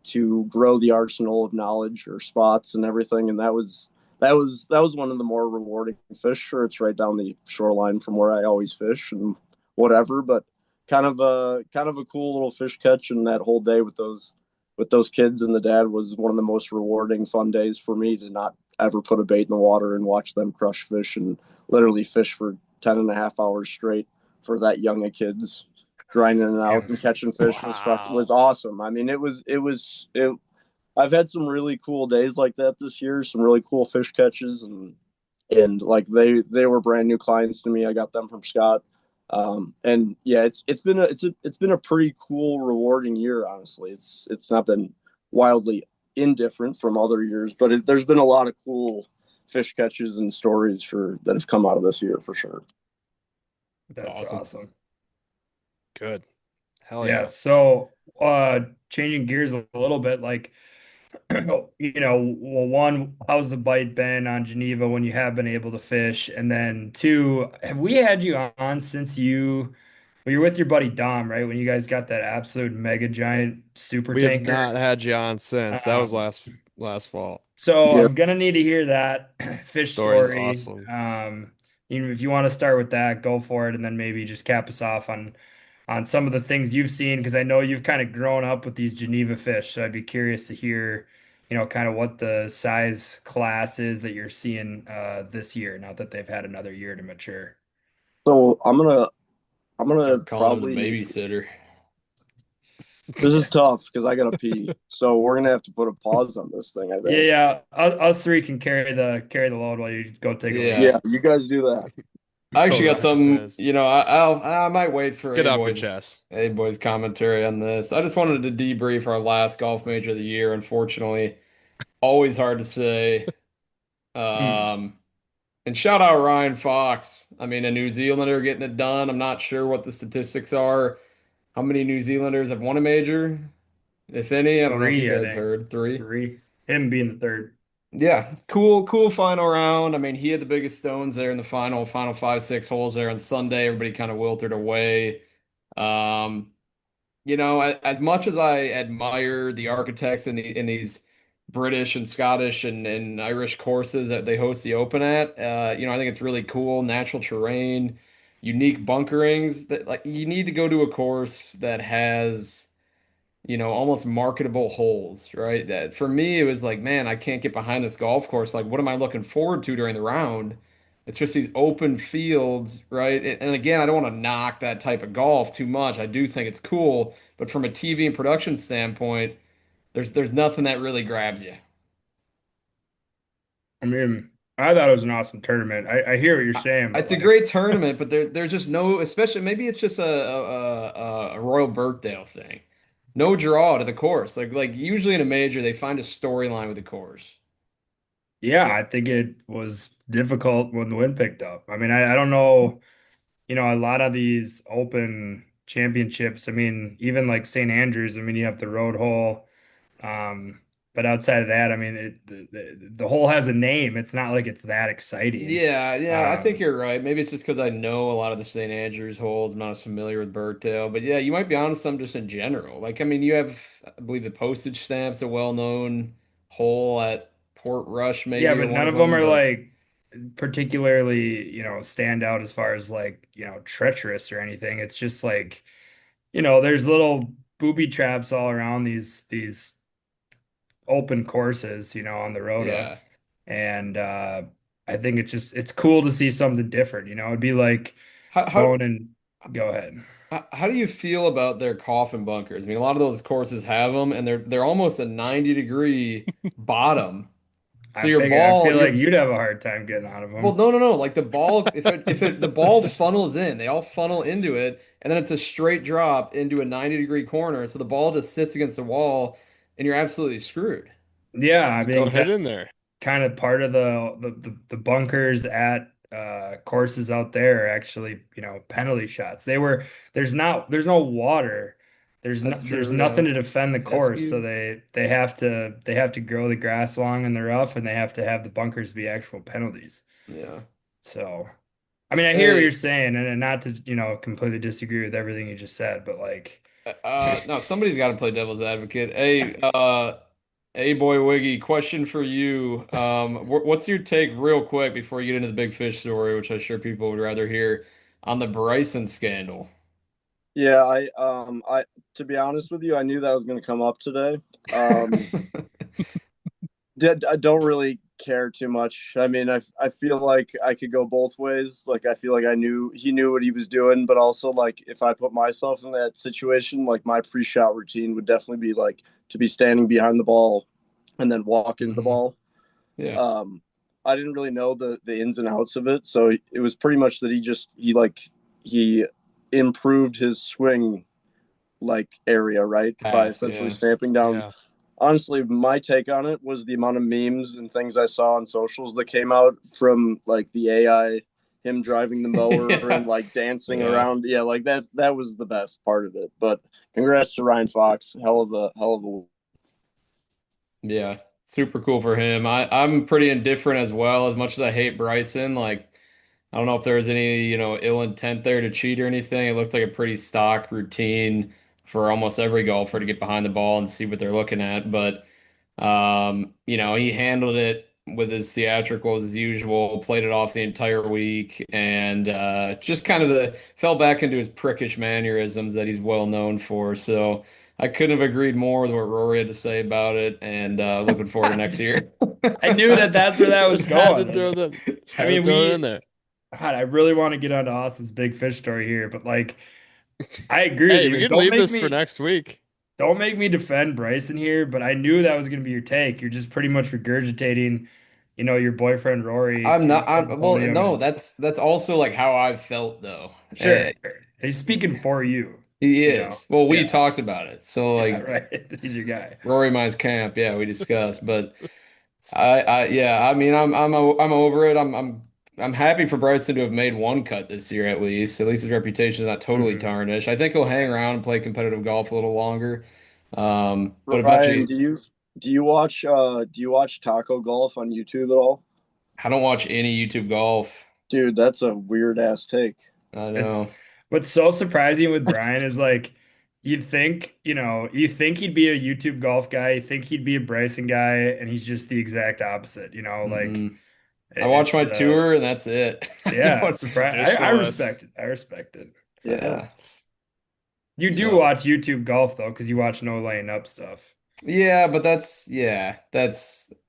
to grow the arsenal of knowledge or spots and everything. And that was one of the more rewarding fish. Sure, it's right down the shoreline from where I always fish and whatever, but kind of a cool little fish catch. And that whole day with those kids and the dad was one of the most rewarding, fun days for me to not ever put a bait in the water and watch them crush fish and literally fish for 10 and a half hours straight for that young of kids, grinding it out and catching fish was awesome. I mean, I've had some really cool days like that this year, some really cool fish catches, and like they were brand new clients to me. I got them from Scott. And yeah, it's been a pretty cool, rewarding year. Honestly, it's not been wildly indifferent from other years, but there's been a lot of cool fish catches and stories that have come out of this year for sure. That's awesome. Good. Hell Yeah. yeah. So, changing gears a little bit, like, well, one, how's the bite been on Geneva when you have been able to fish? And then two, have we had you on since well, you're with your buddy Dom, right? When you guys got that absolute mega giant super We have tanker. not had you on since. That was Um, last fall. so Yeah. I'm gonna need to hear that fish Story's story. awesome. If you want to start with that, go for it, and then maybe just cap us off on some of the things you've seen, because I know you've kind of grown up with these Geneva fish. So I'd be curious to hear, kind of what the size class is that you're seeing this year, now that they've had another year to mature. So I'm gonna Start calling him the probably. babysitter. This is tough because I gotta pee. So we're gonna have to put a pause on this thing, I Yeah, think. yeah. Us three can carry the load while you go take a Yeah. leak. Yeah, you guys do that. I actually got Okay. some, Nice. I might wait Let's for get off your chest. A boys commentary on this. I just wanted to debrief our last golf major of the year. Unfortunately, always hard to say. Hmm. Um, and shout out Ryan Fox. I mean, a New Zealander getting it done. I'm not sure what the statistics are. How many New Zealanders have won a major, if any? I don't know if you Three, I guys think. heard. Three. Three. Him being the third. Yeah, cool final round. I mean, he had the biggest stones there in the final five, six holes there on Sunday. Everybody kind of wilted away. Um, as much as I admire the architects in these British and Scottish and Irish courses that they host the Open at, I think it's really cool, natural terrain, unique bunkerings that like you need to go to a course that has almost marketable holes, right? That for me, it was like, man, I can't get behind this golf course. Like, what am I looking forward to during the round? It's just these open fields, right? And again, I don't want to knock that type of golf too much. I do think it's cool, but from a TV and production standpoint, there's nothing that really grabs you. I mean, I thought it was an awesome tournament. I hear what you're saying, but It's a like, great tournament, but there's just no, especially maybe it's just a Royal Birkdale thing. No draw to the course. Like usually in a major, they find a storyline with the course. yeah, I think it was difficult when the wind picked up. I mean, I don't know, a lot of these open championships, I mean, even like St. Andrews, I mean, you have the road hole. Um, but outside of that, I mean, the hole has a name. It's not like it's that exciting. Yeah, I think Um, you're right. Maybe it's just because I know a lot of the St. Andrews holes. I'm not as familiar with Birkdale, but yeah, you might be onto some just in general. Like, I mean, you have, I believe, the postage stamp's a well-known hole at Port Rush, yeah, maybe, or but one none of of them them. are But like particularly, stand out as far as like, treacherous or anything. It's just like, there's little booby traps all around these open courses, on the rota. yeah, And I think it's cool to see something different, It'd be like how how going and go ahead. how do you feel about their coffin bunkers? I mean, a lot of those courses have them, and they're almost a 90-degree bottom. So your I ball, feel like your you'd have a hard time getting out of Well, them. no. Like the ball, the ball funnels in, they all funnel into it, and then it's a straight drop into a 90-degree corner. So the ball just sits against the wall, and you're absolutely screwed. Yeah, I Don't think hit in that's there. kind of part of the bunkers at courses out there are actually, penalty shots. There's no water. That's There's true, nothing yeah. to defend the course, so Fescue, they have to grow the grass long in the rough, and they have to have the bunkers be actual penalties. yeah. So, I mean, I hear what you're Hey, saying, and not to, completely disagree with everything you just said, but like no, somebody's got to play devil's advocate. Hey, boy, Wiggy, question for you. What's your take, real quick, before you get into the big fish story, which I'm sure people would rather hear, on the Bryson scandal? Yeah, I to be honest with you, I knew that was going to come up today. Um, I don't really care too much. I mean, I feel like I could go both ways. Like I feel like he knew what he was doing, but also like if I put myself in that situation, like my pre-shot routine would definitely be like to be standing behind the ball and then walk into the hmm ball. Yeah. Um, I didn't really know the ins and outs of it, so it was pretty much that he improved his swing like area, right, by Path, essentially yeah. stamping down. Yeah. Honestly, my take on it was the amount of memes and things I saw on socials that came out from like the AI, him driving the mower and Yeah. like dancing Yeah. around. Yeah, like that was the best part of it. But congrats to Ryan Fox. Hell of a Yeah. Super cool for him. I'm pretty indifferent as well. As much as I hate Bryson, like I don't know if there was any, ill intent there to cheat or anything. It looked like a pretty stock routine for almost every golfer to get behind the ball and see what they're looking at. But he handled it with his theatricals as usual, played it off the entire week, and just kind of fell back into his prickish mannerisms that he's well known for. So I couldn't have agreed more with what Rory had to say about it, and looking forward to next year. I knew that that's where that was Just had to going. throw the just I had to mean, throw it in there. God, I really want to get onto Austin's big fish story here, but like, I agree with Hey, you. we And could leave this for next week. don't make me defend Bryson here, but I knew that was going to be your take. You're just pretty much regurgitating, your boyfriend Rory I'm coming not. up to the Well, podium, no, and that's also like how I've felt though. sure, he's speaking for you. He is. Well, we Yeah, talked about it. So yeah, like right. He's your guy. Rory Mine's camp, yeah, we discussed. But yeah, I mean, I'm over it. I'm happy for Bryson to have made one cut this year at least. At least his reputation is not totally Hmm. tarnished. I think he'll hang around Yes. and play competitive golf a little longer. But Ryan, eventually, do you watch Taco Golf on YouTube at all? I don't watch any YouTube golf. Dude, that's a weird ass take. I It's know. what's so surprising with Brian is like you think he'd be a YouTube golf guy, you think he'd be a Bryson guy, and he's just the exact opposite, like Mm-mm. I watch it's my tour and that's it. I yeah, it's don't. surprising. I Traditionalist. respect it. I respect it. Yeah. Yeah. You do So watch YouTube golf though, because you watch no laying up stuff. Yeah, but that's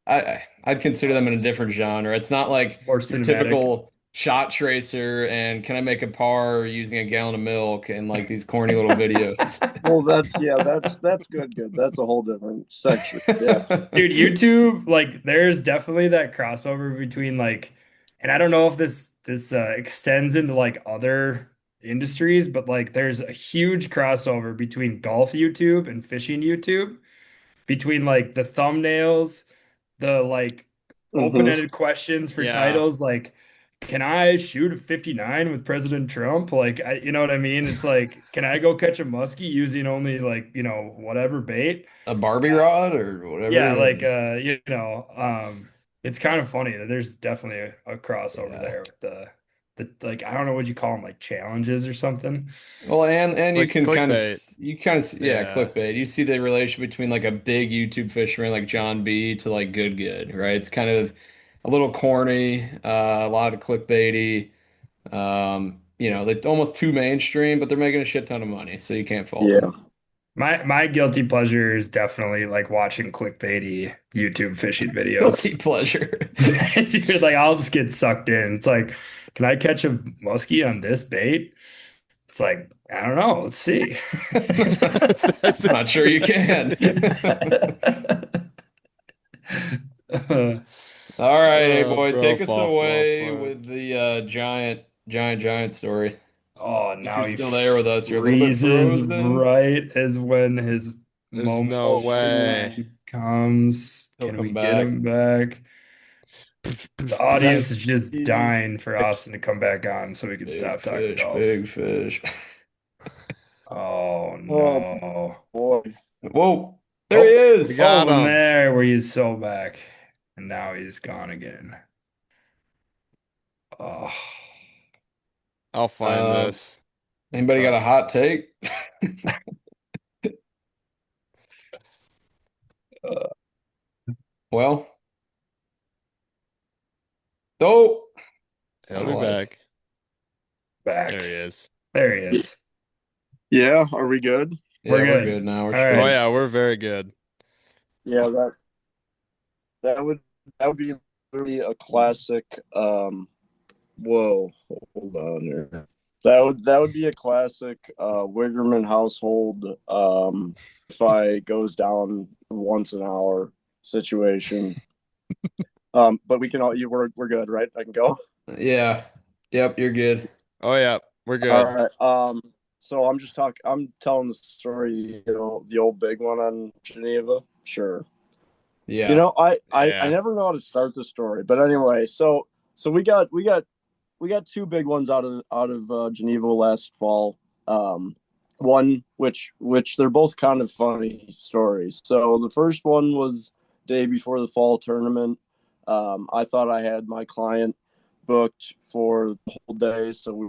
I'd consider them in a different genre. It's not like More your cinematic. typical shot tracer and can I make a par using a gallon of milk and like these corny little videos. Well, that's good. That's a whole different section. Yeah. Dude, YouTube, like there's definitely that crossover between like, and I don't know if this extends into like other industries, but like there's a huge crossover between golf YouTube and fishing YouTube, between like the thumbnails, the like Hmm. open-ended questions for yeah. titles like can I shoot a 59 with President Trump? Like you know what I mean? It's like, can I go catch a muskie using only like, whatever bait? A Barbie rod or Yeah, whatever. like it's kind of funny that there's definitely a crossover Yeah. there with the like I don't know what you call them, like challenges or something. Well, and you can kind of Clickbait. yeah, Yeah. clickbait. You see the relation between like a big YouTube fisherman like John B to like good, right? It's kind of a little corny, a lot of clickbaity. Like almost too mainstream, but they're making a shit ton of money, so you can't fault Yeah. them. My guilty pleasure is definitely like watching clickbaity YouTube fishing videos. Guilty pleasure. Dude, like I'll just get sucked in. It's like, can I catch a muskie on this bait? It's like, I don't know. Let's see. That's Not sure you can. All right, hey boy, bro, take us fall away smart. with the giant story. Oh, If now you're he still there with us, you're a little bit freezes frozen. right as when his There's moment no Oh, of way. truth comes. He'll Can we come get back. him back? The that audience is just dying for Austin to come back on so we can stop talking golf. Big fish. Oh oh no. boy. Whoa, there he Oh, We is. got oh, and him. there where he's so back. And now he's gone again. Oh, I'll find Uh, this. Anybody got Cut. a hot take? uh, Well, oh, He'll sign of be life. back. There he back. is. There he is. Yeah, are we good? We're Yeah, we're good. good now. We're All Oh right. straight. yeah, we're very good. Yeah, that would that would be really a classic. Whoa, hold on here. That would be a classic Wiggerman household Wi-Fi goes down once an hour situation. But we can all we're good, right? I can go. Yeah. Yep, you're good. Oh yeah, we're All good. right. So I'm telling the story, the old big one on Geneva. Sure. Yeah. I Yeah. never know how to start the story, but anyway, so we got two big ones out of Geneva last fall. One which they're both kind of funny stories. So the first one was day before the fall tournament. I thought I had my client booked for the whole day, so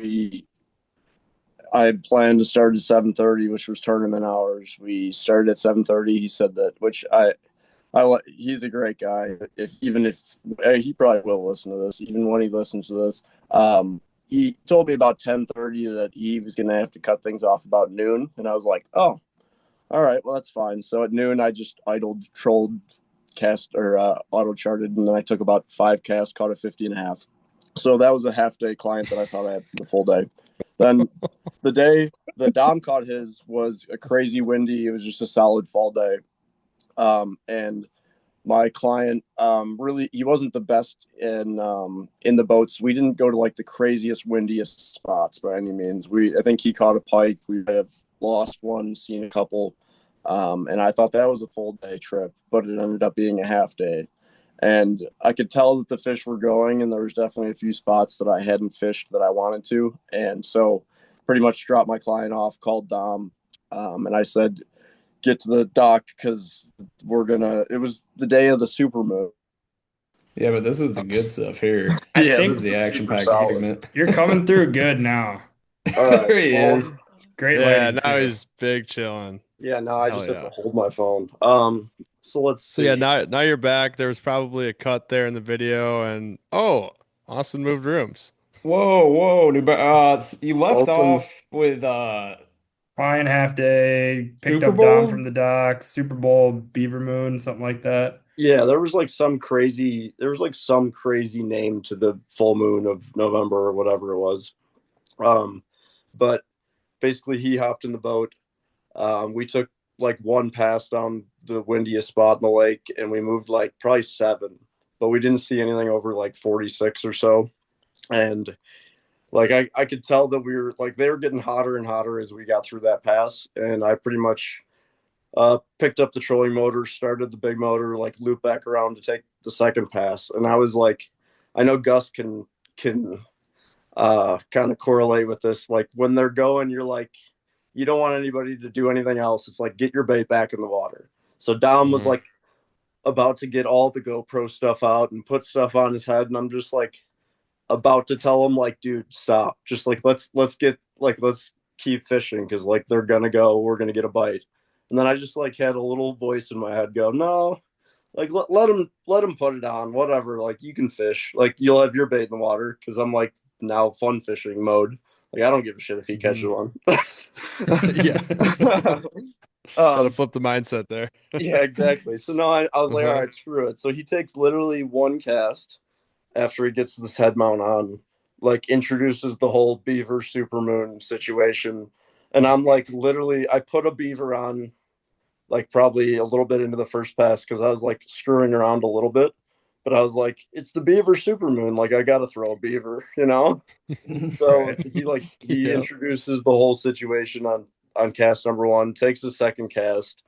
I had planned to start at 7:30, which was tournament hours. We started at 7:30. He said that, which he's a great guy. Even if he probably will listen to this, even when he listens to this, he told me about 10:30 that he was going to have to cut things off about noon, and I was like, oh, all right, well that's fine. So at noon, I just idled, trolled, cast or auto charted, and then I took about 5 casts, caught a 50 and a half. So that was a half day client that I thought I had for the full day. Then the day that Dom caught his was a crazy windy. It was just a solid fall day. And my client really he wasn't the best in the boats. We didn't go to like the craziest windiest spots by any means. I think he caught a pike. We might have lost one, seen a couple, and I thought that was a full day trip, but it ended up being a half day. And I could tell that the fish were going, and there was definitely a few spots that I hadn't fished that I wanted to, and so pretty much dropped my client off, called Dom, and I said, get to the dock because it was the day of the supermoon. Yeah, but this is the good stuff here. I Yeah, This think is this the is super action-packed solid. segment. you're coming through good now. All right. There he Well, is. Great Yeah, lighting now too. he's big chilling. yeah, now I Hell just have to yeah. hold my phone. So let's So yeah, see. now you're back. There was probably a cut there in the video, and oh, Austin moved rooms. Whoa, whoa, you left Welcome. off with flying half day, picked Super up Dom Bowl? from the dock, Super Bowl, Beaver Moon, something like that. Yeah, there was like some crazy name to the full moon of November or whatever it was. Um, but basically he hopped in the boat. We took like one pass down the windiest spot in the lake, and we moved like probably seven, but we didn't see anything over like 46 or so. And like I could tell that we were like they were getting hotter and hotter as we got through that pass, and I pretty much picked up the trolling motor, started the big motor, like loop back around to take the second pass, and I was like, I know Gus can kind of correlate with this. Like when they're going, you're like, you don't want anybody to do anything else. It's like get your bait back in the water. So Dom was Mhm. like about to get all the GoPro stuff out and put stuff on his head, and I'm just like about to tell him like, dude, stop. Just like let's keep fishing because like they're gonna go, we're gonna get a bite. And then I just like had a little voice in my head go, no, like let him put it on, whatever. Like you can fish, like you'll have your bait in the water because I'm like now fun fishing mode. Like I don't give a shit if he catches one. Yeah. Gotta um, flip the mindset there. yeah, exactly. So no, I was like, all Uh-huh. right, screw it. So he takes literally one cast after he gets this head mount on, like introduces the whole beaver supermoon situation. And I'm like, literally, I put a beaver on like probably a little bit into the first pass because I was like screwing around a little bit. But I was like, it's the beaver supermoon. Like, I got to throw a beaver, you know? So Right. he Yeah. introduces the whole situation on cast number one, takes the second cast,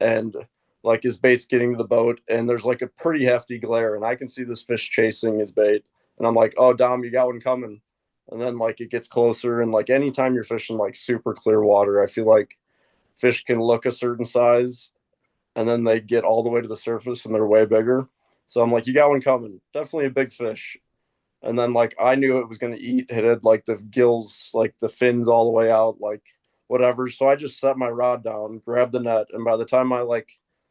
and like his bait's getting to the boat, and there's like a pretty hefty glare, and I can see this fish chasing his bait, and I'm like, oh Dom, you got one coming. And then like it gets closer, and like anytime you're fishing like super clear water, I feel like fish can look a certain size and then they get all the way to the surface and they're way bigger. So I'm like, you got one coming, definitely a big fish. And then like I knew it was going to eat. It had like the gills, like the fins all the way out, like whatever. So I just set my rod down, grabbed the net, and by the time I like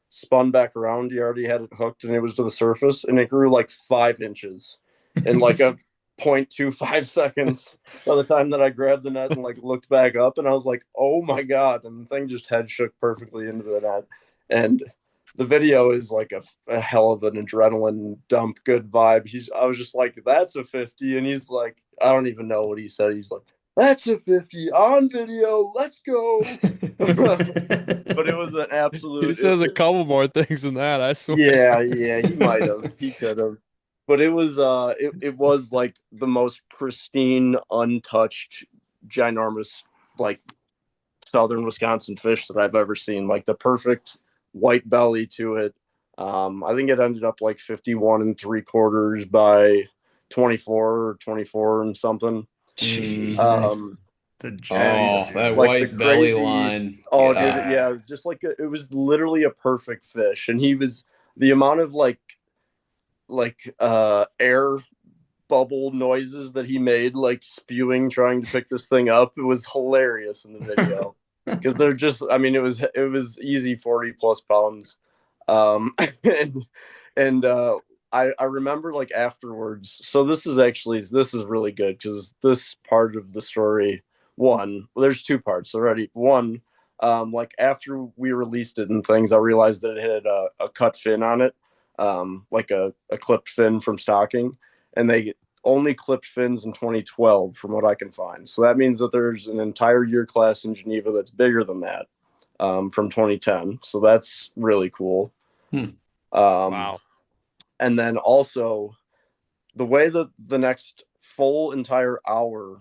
spun back around, he already had it hooked and it was to the surface, and it grew like 5 inches in like a 0.25 seconds by the time that I grabbed the net and like looked back up, and I was like, oh my god, and the thing just head shook perfectly into the net. And the video is like a hell of an adrenaline dump, good vibe. I was just like, that's a 50. And he's like, I don't even know what he said. He's like, that's a 50 on video. Let's go. But it was an He absolute, says a couple more things than that, I swear. yeah, he might have. He could have. But it was like the most pristine, untouched, ginormous, like southern Wisconsin fish that I've ever seen. Like the perfect white belly to it. I think it ended up like 51 and 3/4 by 24 or 24 and something. Jesus. Um, It's a and giant, Oh, that dude. like the white belly crazy, line. oh, dude, God. yeah, just like it was literally a perfect fish. And he was the amount of air bubble noises that he made, like spewing, trying to pick this thing up. It was hilarious in the video because they're just, I mean, it was easy 40 plus pounds. Um, and, and I remember like afterwards. So this is really good because this part of the story, one, well, there's two parts already. One, like after we released it and things, I realized that it had a cut fin on it, like a clipped fin from stocking, and they only clipped fins in 2012 from what I can find. So that means that there's an entire year class in Geneva that's bigger than that, from 2010. So that's really cool. Hmm. Um, Wow. and then also the way that the next full entire hour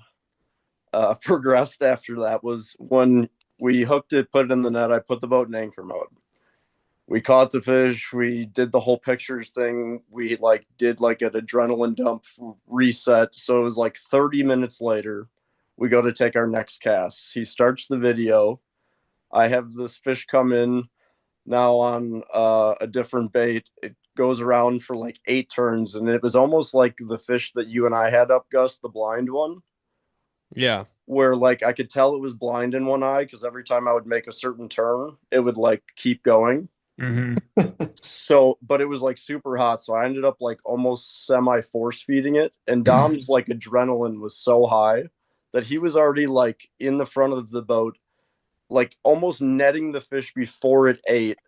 progressed after that was when we hooked it, put it in the net. I put the boat in anchor mode. We caught the fish. We did the whole pictures thing. We like did like an adrenaline dump reset. So it was like 30 minutes later, we go to take our next cast. He starts the video. I have this fish come in now on a different bait. It goes around for like 8 turns, and it was almost like the fish that you and I had up, Gus, the blind one, Yeah. where like I could tell it was blind in one eye because every time I would make a certain turn, it would like keep going. Hmm. So, but it was like super hot, so I ended up like almost semi force feeding it, and Dom's like adrenaline was so high that he was already like in the front of the boat like almost netting the fish before it ate.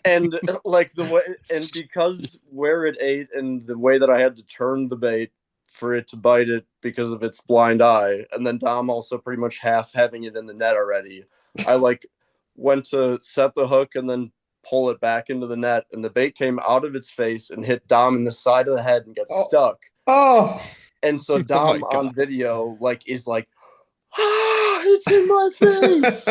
And like the way, and because where it ate and the way that I had to turn the bait for it to bite it because of its blind eye, and then Dom also pretty much half having it in the net already, I like went to set the hook and then pull it back into the net, and the bait came out of its face and hit Dom in the side of the head and got stuck. Oh, And so my Dom God. on video like is like, it's in my face.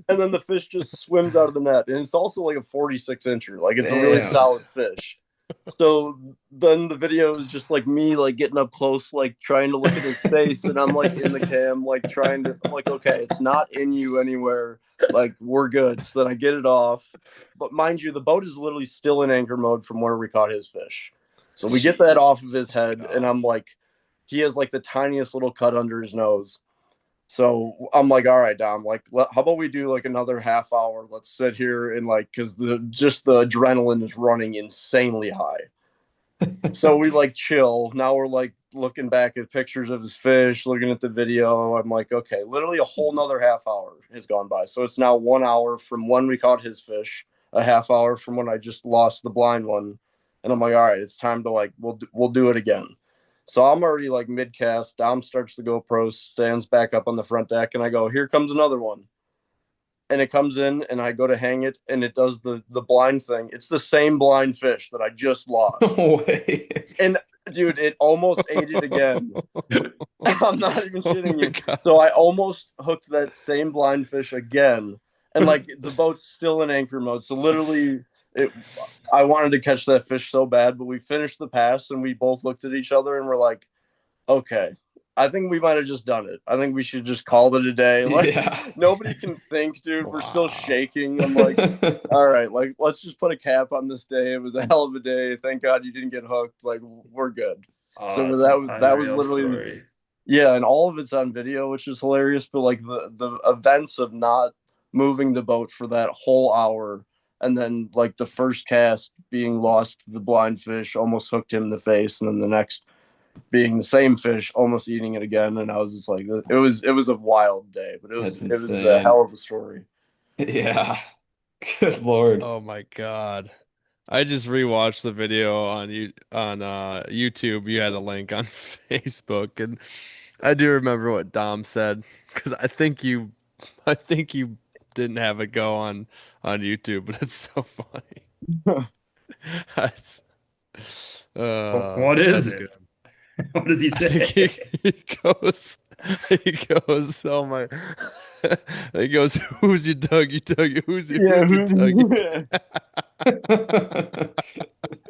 And then the fish just swims out of the net. And it's also like a 46-incher. Like it's a really Damn. solid fish. So then the video is just like me like getting up close, like trying to look at his face, and I'm like in the cam, like I'm like, okay, it's not in you anywhere. Like we're good. So then I get it off. But mind you, the boat is literally still in anchor mode from where we caught his fish. So we get that off of his head, and I'm like, he has like the tiniest little cut under his nose. So I'm like, all right, Dom, like, how about we do like another half hour? Let's sit here and like, cause the adrenaline is running insanely high. So we like chill. Now we're like looking back at pictures of his fish, looking at the video. I'm like, okay, literally a whole nother half hour has gone by. So it's now 1 hour from when we caught his fish, a half hour from when I just lost the blind one. And I'm like, all right, it's time to like, we'll do it again. So I'm already like mid cast. Dom starts the GoPro, stands back up on the front deck, and I go, here comes another one. And it comes in, and I go to hang it, and it does the blind thing. It's the same blind fish that I just lost. No way. And dude, it almost ate it again. I'm not even shitting you. God. So I almost hooked that same blind fish again. And like the boat's still in anchor mode. So literally I wanted to catch that fish so bad, but we finished the pass and we both looked at each other and we're like, okay, I think we might have just done it. I think we should just call it a day. Like nobody can think, dude. Wow. We're still shaking. I'm like, all right, like let's just put a cap on this day. It was a hell of a day. Thank God you didn't get hooked. Like we're good. So that was literally story. Yeah, and all of it's on video, which is hilarious. But like the events of not moving the boat for that whole hour, and then like the first cast being lost to the blind fish, almost hooked him in the face, and then the next being the same fish, almost eating it again. And I was just like, it was a wild day, but it was a hell of a story. Yeah. Good Lord. Oh my God. I just rewatched the video on YouTube. You had a link on Facebook, and I do remember what Dom said because I think you didn't have it go on YouTube, but it's so funny. What is it? Good. What does he say? He goes, oh my, he goes, who's your Dougie? Who's your Dougie?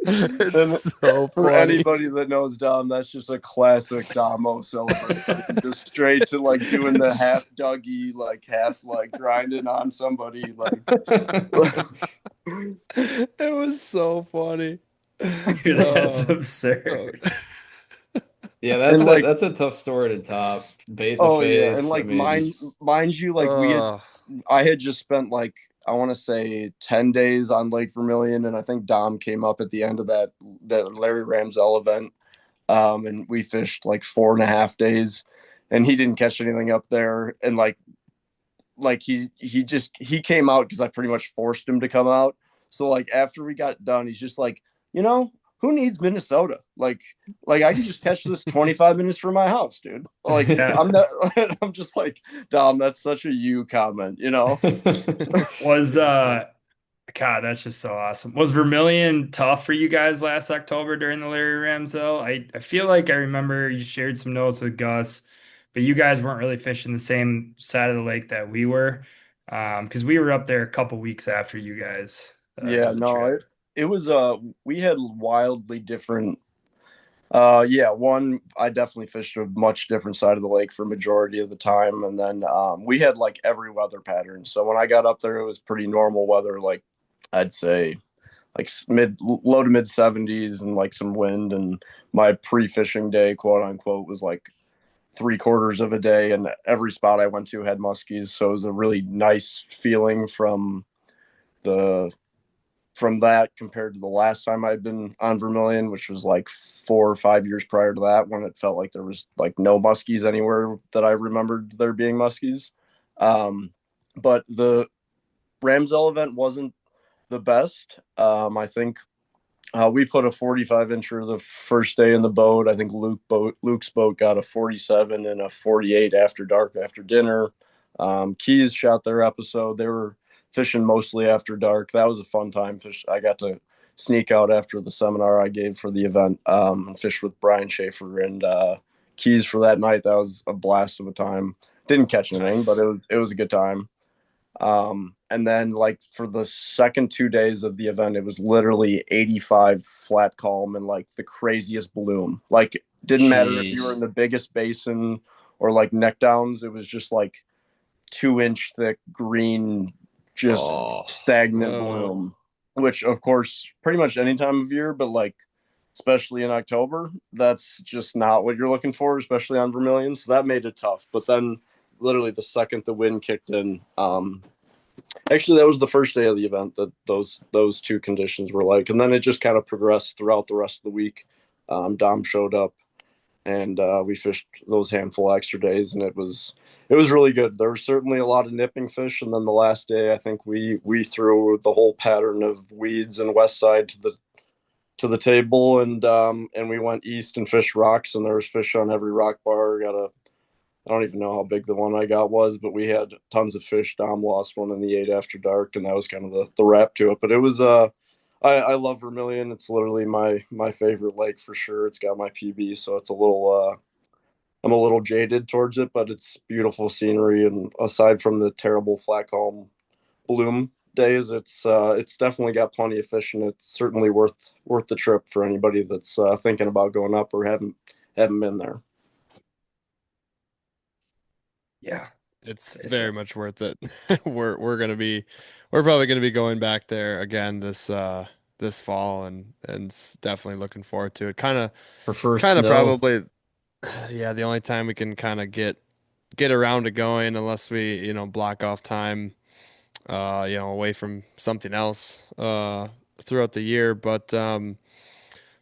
It's so for funny. Anybody that knows Dom, that's just a classic Domo celebration. Just straight to like doing the half Dougie, like half like grinding on somebody. Like it was so funny. Dude, that's absurd. Yeah, that's a tough story to top. Bait in the face. Yeah, and like mind you, like I had just spent like I want to say 10 days on Lake Vermilion, and I think Dom came up at the end of that Larry Ramsell event, and we fished like 4.5 days, and he didn't catch anything up there, and like he came out because I pretty much forced him to come out. So like after we got done, he's just like, who needs Minnesota? Like I can just catch this 25 minutes from my house, dude. Like I'm just like, Dom, that's such a you comment, Was God, that's just so awesome. Was Vermilion tough for you guys last October during the Larry Ramsell? I feel like I remember you shared some notes with Gus, but you guys weren't really fishing the same side of the lake that we were. Because we were up there a couple weeks after you guys. It was we had wildly different one, I definitely fished a much different side of the lake for majority of the time, and then we had like every weather pattern. So when I got up there, it was pretty normal weather, like I'd say like low to mid 70s and like some wind, and my pre-fishing day, quote unquote, was like 3/4 of a day, and every spot I went to had muskies, so it was a really nice feeling from the from that compared to the last time I'd been on Vermilion, which was like 4 or 5 years prior to that, when it felt like there was like no muskies anywhere that I remembered there being muskies. But the Ramsell event wasn't the best. I think we put a 45 incher the first day in the boat. I think Luke's boat got a 47 and a 48 after dark after dinner. Keys shot their episode. They were fishing mostly after dark. That was a fun time. I got to sneak out after the seminar I gave for the event and fish with Brian Schaefer and Keys for that night. That was a blast of a time. Didn't catch anything, Nice. but it was a good time. And then like for the second 2 days of the event, it was literally 85 flat calm and like the craziest bloom. Like didn't matter if you were in Jeez. the biggest basin or like neck downs. It was just like 2 inch thick green, just Oh, stagnant Whoa. bloom, which of course pretty much any time of year, but like especially in October, that's just not what you're looking for, especially on Vermilion. So that made it tough. But then literally the second the wind kicked in, actually that was the first day of the event that those two conditions were like, and then it just kind of progressed throughout the rest of the week. Dom showed up and we fished those handful of extra days, and it was really good. There was certainly a lot of nipping fish, and then the last day I think we threw the whole pattern of weeds and west side to the table, and we went east and fished rocks, and there was fish on every rock bar. I don't even know how big the one I got was, but we had tons of fish. Dom lost one in the 8 after dark, and that was kind of the wrap to it. But it was I love Vermilion. It's literally my favorite lake for sure. It's got my PB, so it's a little I'm a little jaded towards it, but it's beautiful scenery, and aside from the terrible flat calm bloom days, it's definitely got plenty of fish, and it's certainly worth the trip for anybody that's thinking about going up or haven't been there. Yeah. It's It's very much worth it. We're probably gonna be going back there again this fall, and definitely looking forward to it. for first Kind of snow. probably, yeah, the only time we can kind of get around to going, unless we, block off time, away from something else throughout the year. But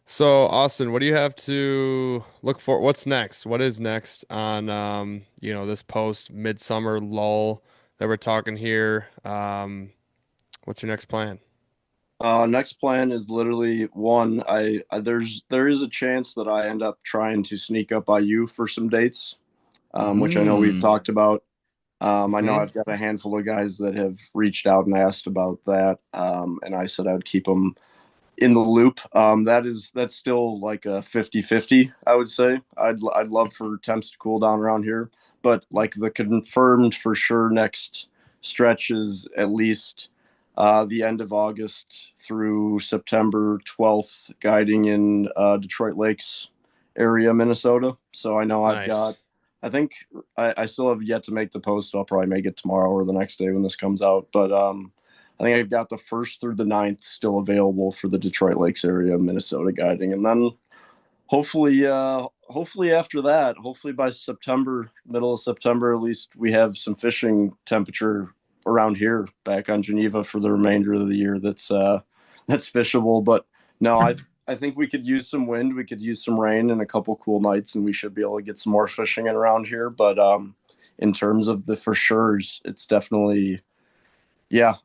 so Austin, what do you have to look for? What's next? What is next on this post midsummer lull that we're talking here? What's your next plan? Next plan is literally one. There is a chance that I end up trying to sneak up IU for some dates, which I know we've Mm. talked about. I know Hmm. I've got a handful of guys that have reached out and asked about that, and I said I would keep them in the loop. That's still like a 50-50, I would say. I'd love for temps to cool down around here, but like the confirmed for sure next stretch is at least the end of August through September 12th, guiding in Detroit Lakes area, Minnesota. So I know I've got. Nice. I think I still have yet to make the post. I'll probably make it tomorrow or the next day when this comes out. But I think I've got the 1st through the 9th still available for the Detroit Lakes area, Minnesota guiding, and then hopefully after that, hopefully by September, middle of September at least, we have some fishing temperature around here back on Geneva for the remainder of the year. That's fishable. But no, I think we could use some wind, we could use some rain and a couple cool nights, and we should be able to get some more fishing in around here. But in terms of the for sure's, it's definitely yeah,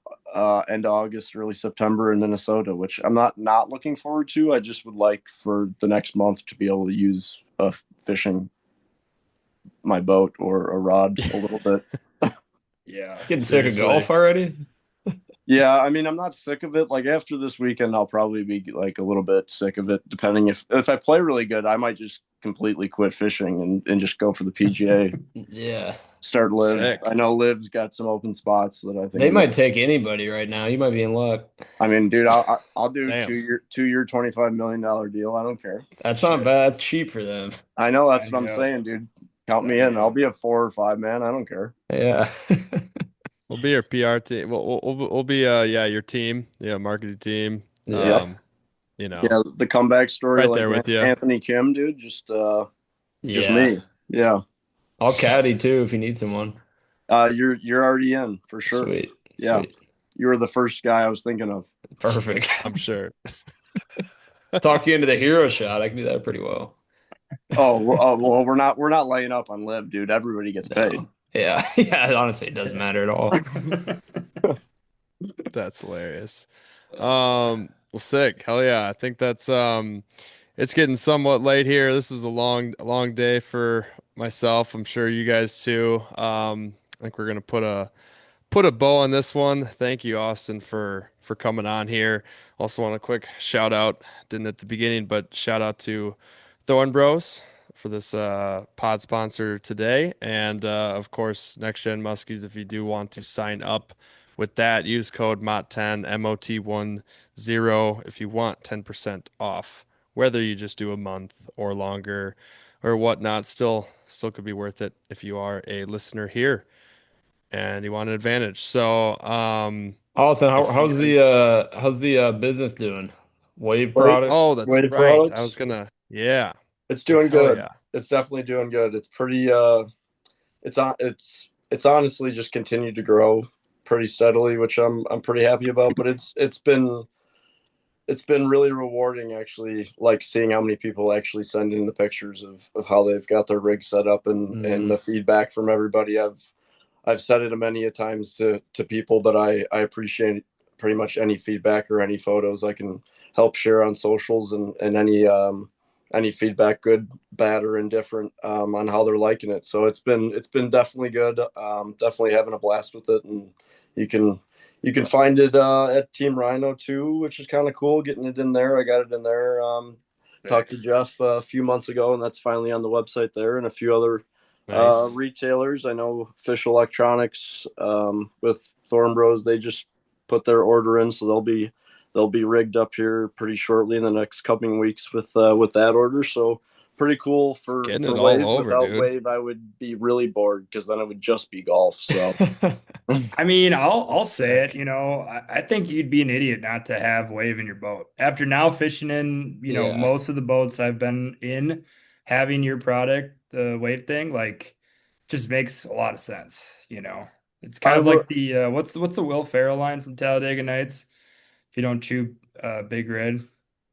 end of August, early September in Minnesota, which I'm not looking forward to. I just would like for the next month to be able to use fishing my boat or a rod a little bit. yeah. Getting sick of Seriously. golf already? Yeah, I mean, I'm not sick of it. Like after this weekend, I'll probably be like a little bit sick of it. Depending if I play really good, I might just completely quit fishing and just go for the PGA. Yeah. Start live. I Sick. know Liv's got some open spots that I think They are really. might take anybody right now. You might be in luck. I mean, dude, I'll do Damn. 2-year $25 million deal. I don't care. That's not Shit. bad. That's cheap for them. I know that's Sign what me I'm up. saying, dude. Count me Sign me in. I'll up. be a 4 or 5 man. I don't care. Yeah. We'll be your PR team. We'll be yeah, your team, yeah, marketing team. Yep. Yeah. You know, Yeah, the comeback story right like there with you. Anthony Kim, dude. Just Yeah. me. Yeah. I'll caddy too if you need someone. You're already in for sure. Sweet. Yeah. Sweet. You were the first guy I was thinking of. Perfect. I'm sure. Talk you into the hero shot. I can do that pretty well. Well, we're not laying up on Liv, dude. Everybody gets paid. No. Yeah. Yeah. Honestly, it doesn't matter at all. That's hilarious. Well, sick. Hell yeah. I think that's it's getting somewhat late here. This is a long day for myself. I'm sure you guys too. I think we're gonna put a bow on this one. Thank you, Austin, for coming on here. Also want a quick shout out, didn't at the beginning, but shout out to Thorn Bros for this pod sponsor today. And of course, Next Gen Muskies, if you do want to sign up with that, use code MOT10, MOT10 if you want 10% off. Whether you just do a month or longer or whatnot, still could be worth it if you are a listener here and you want an advantage. So, Austin, if you guys, how's the business doing? Wave Wave, products? oh, that's Wave right. I was products. gonna, yeah, It's doing hell good. yeah. It's definitely doing good. It's pretty. It's honestly just continued to grow pretty steadily, which I'm pretty happy about. But it's been really rewarding actually, like seeing how many people actually send in the pictures of how they've got their rig set up and Hmm. the feedback from everybody. I've said it a many a times to people that I appreciate pretty much any feedback or any photos I can help share on socials, and any feedback, good, bad, or indifferent, on how they're liking it. So it's been definitely good. Definitely having a blast with it, and you can you can find it at Team Rhino too, which is kind of cool. Getting it in there, I got it in there. Talked to Sick. Jeff a few months ago, and that's finally on the website there, and a few other Nice. retailers. I know Fish Electronics, with Thorn Bros. They just put their order in, so they'll be rigged up here pretty shortly in the next coming weeks with that order. So pretty cool for Getting for it all Wave. over, Without dude. Wave, I would be really bored because then it would just be golf. So I mean, I'll say it, Sick. I think you'd be an idiot not to have wave in your boat. After now fishing in, Yeah. most of the boats I've been in, having your product, the wave thing, like just makes a lot of sense. It's kind I of would. like the what's the Will Ferrell line from Talladega Nights? If you don't chew Big Red,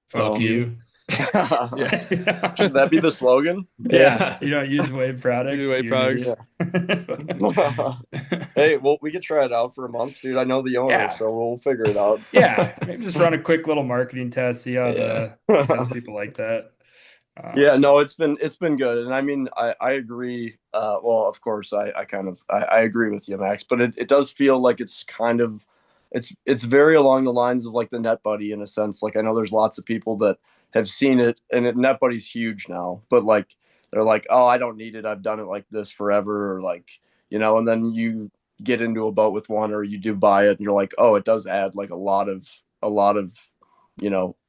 fuck Fuck Oh. you. you. Yeah. Should that be the slogan? Yeah, Yeah. you don't use wave Two products, way you're an products. idiot. Hey, well, we could try it out for a month, dude. I know the owner, Yeah. so we'll figure it out. Yeah, maybe just run a quick little marketing test, Yeah. see how the people like that. Yeah, Um, no, it's been good, and I mean, I agree. Well, of course, I agree with you, Max, but it does feel like it's kind of it's very along the lines of like the Net Buddy in a sense. Like I know there's lots of people that have seen it, and Net Buddy's huge now, but like they're like, oh, I don't need it. I've done it like this forever, or like and then you get into a boat with one, or you do buy it, and you're like, oh, it does add like a lot of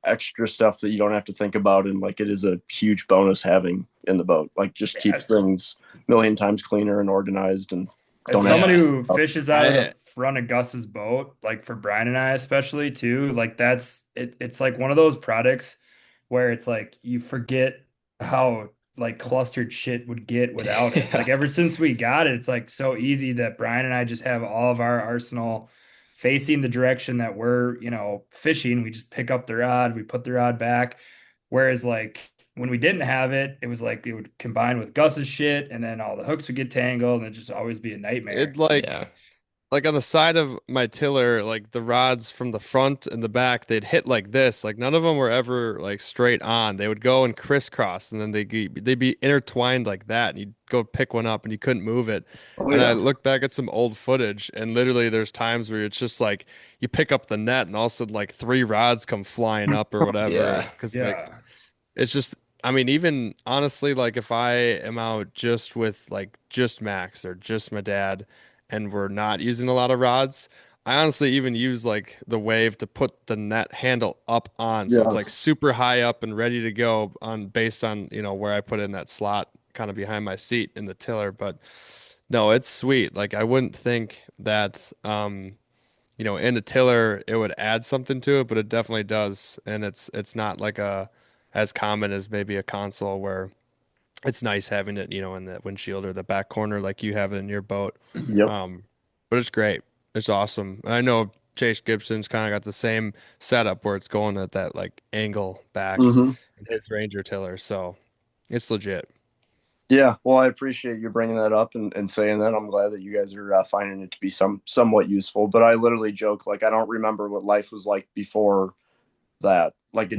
extra stuff that you don't have to think about, and like it is a huge bonus having in the boat. Like just keeps as, things a million times cleaner and organized, and as don't have someone Yeah. who to. fishes out of the I front of Gus's boat, like for Brian and I especially too, like that's it. It's like one of those products where it's like you forget how like clustered shit would get without it. Like Yeah. ever since we got it, it's like so easy that Brian and I just have all of our arsenal facing the direction that we're, fishing. We just pick up the rod, we put the rod back. Whereas like when we didn't have it, it was like it would combine with Gus's shit and then all the hooks would get tangled and it'd just always be a it nightmare. Yeah. like on the side of my tiller, like the rods from the front and the back, they'd hit like this. Like none of them were ever like straight on. They would go and crisscross, and then they'd be intertwined like that. And you'd go pick one up, and you couldn't move it. Oh And I yeah. look back at some old footage, and literally there's times where it's just like you pick up the net, and all of a sudden like three rods come flying up or whatever. Yeah. Because like Yeah. it's just, I mean, even honestly, like if I am out just with like just Max or just my dad and we're not using a lot of rods, I honestly even use like the wave to put the net handle up on. So it's Yeah. like super high up and ready to go on based on, where I put in that slot kind of behind my seat in the tiller. But no, it's sweet. Like I wouldn't think that, in a tiller it would add something to it, but it definitely does. And it's not like a as common as maybe a console where it's nice having it, in the windshield or the back corner like you have it in your boat. Yep. Um, but it's great. It's awesome. And I know Chase Gibson's kind of got the same setup where it's going at that like angle back Mhm. in his Ranger tiller. So it's legit. Yeah, well, I appreciate you bringing that up and saying that. I'm glad that you guys are finding it to be somewhat useful. But I literally joke like I don't remember what life was like before that. Like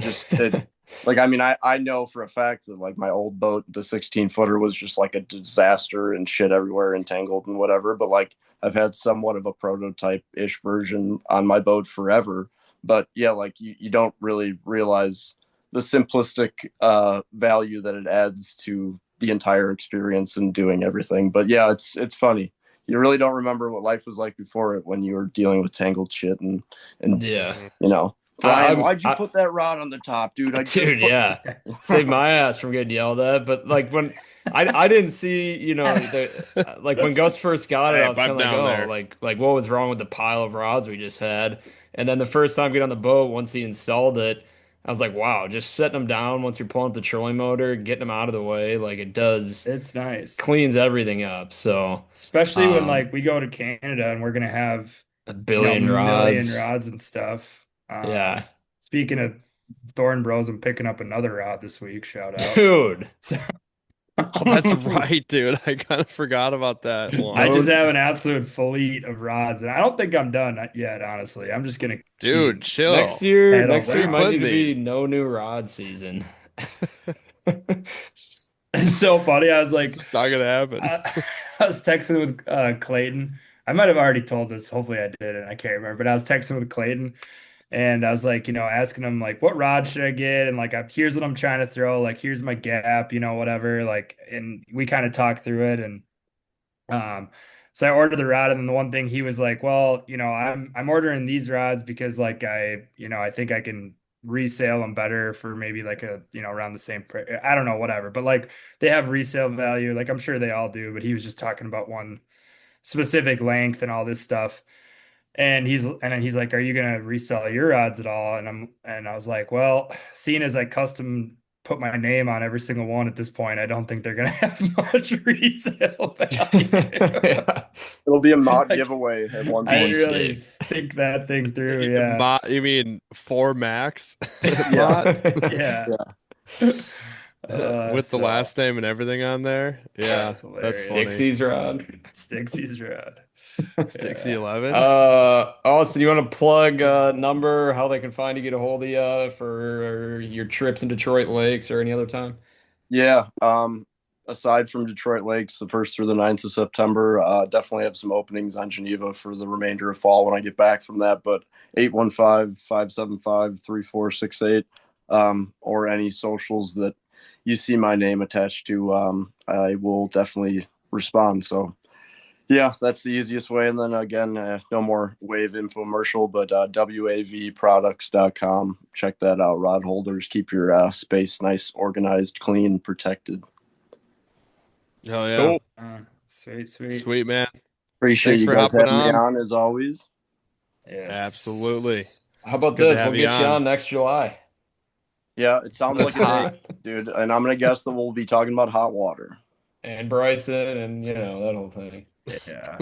like I mean I know for a fact that like my old boat, the 16 footer, was just like a disaster and shit everywhere, entangled and whatever. But like I've had somewhat of a prototype ish version on my boat forever. But yeah, like you don't really realize the simplistic value that it adds to the entire experience and doing everything. But yeah, it's funny. You really don't remember what life was like before it when you were dealing with tangled shit and Yeah. you know. Brian, I'm, why'd you I, put that rod on the top, dude? I just dude, put... yeah. Save my ass from getting yelled at. But like when I didn't see, like when Gus first got it, Hey, I was kind pipe of like, down oh, there. like what was wrong with the pile of rods we just had? And then the first time getting on the boat, once he installed it, I was like, wow, just setting them down once you're pulling up the trolling motor, getting them out of the way, like it does It's nice. cleans everything up. So, Especially when um, like we go to Canada and we're gonna have, a a billion million rods. rods and stuff. Yeah. Speaking of Thorn Bros, I'm picking up another rod this week. Shout out. Dude. So Oh, that's right, dude. I kind of forgot about that I one. just No, have an absolute fleet of rods, and I don't think I'm done yet, honestly. I'm just gonna Dude, keep chill. pedal next year Keep might down. need putting to be these. no new rod season. It's so funny. I was like, It's not gonna happen. I was texting with Clayton. I might have already told this. Hopefully, I didn't. I can't remember. But I was texting with Clayton, and I was like, asking him like, what rod should I get? And like, here's what I'm trying to throw. Like, here's my gap. Whatever. Like, and we kind of talked through it, and so I ordered the rod, and then the one thing he was like, well, I'm ordering these rods because like I think I can resale them better for maybe like around the same price. I don't know, whatever. But like they have resale value, like I'm sure they all do, but he was just talking about one specific length and all this stuff. And then he's like, "Are you gonna resell your rods at all?" And I was like, "Well, seeing as I custom put my name on every single one at this point, I don't think they're gonna have much resale value." Yeah. It'll be a mod Like, giveaway at one I didn't point. really BC. think that thing through. Yeah, You mean 4 max Yeah. mod yeah. Yeah. with the So last name and everything on there? Yeah, that's that's hilarious. funny. Dixie's rod. Stixie's rod. Dixie Yeah. 11. Austin, you want to plug number, how they can find you, get a hold of you for your trips in Detroit Lakes or any other time? Yeah. Aside from Detroit Lakes, the 1st through the 9th of September, definitely have some openings on Geneva for the remainder of fall when I get back from that. But 815-575-3468, or any socials that you see my name attached to, I will definitely respond. So yeah, that's the easiest way. And then again, no more WAV infomercial, but wavproducts.com. Check that out. Rod holders, keep your space nice, organized, clean, protected. Oh yeah. Cool. Sweet, sweet. Sweet man. Appreciate Thanks you for guys hopping having me on. on as always. Yes. Absolutely. How about Good to this? have We'll you get you on. on next July. Yeah, it sounds That's like a hot. date, dude. And I'm gonna guess that we'll be talking about hot water. And Bryson and that whole thing. Yeah.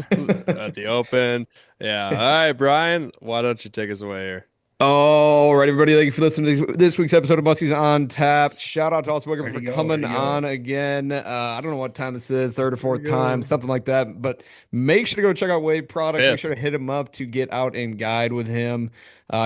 At the open. Yeah. All right, Brian, why don't you take us away here? All right, everybody. Thank you for listening to this week's episode of Muskies on Tap. Shout out to Austin Wiggerman Where'd for he go? coming Where'd he go? on again. I don't know what time this is, third or fourth Where'd he go? time, something like that. But make sure to go check out Wave Products. Make Fifth. sure to hit him up to get out and guide with him.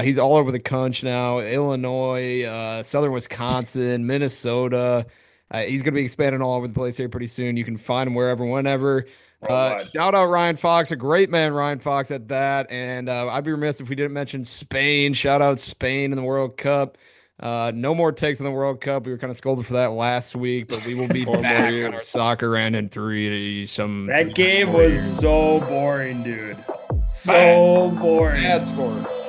He's all over the country now, Illinois, southern Wisconsin, Minnesota. He's going to be expanding all over the place here pretty soon. You can find him wherever, whenever. Worldwide. Shout out Ryan Fox, a great man, Ryan Fox at that. And I'd be remiss if we didn't mention Spain. Shout out Spain in the World Cup. No more takes in the World Cup. We were kind of scolded for that last week, but we will be 4 more back on years. our soccer round in three That game more was years. so boring, dude. So boring. Bad sport.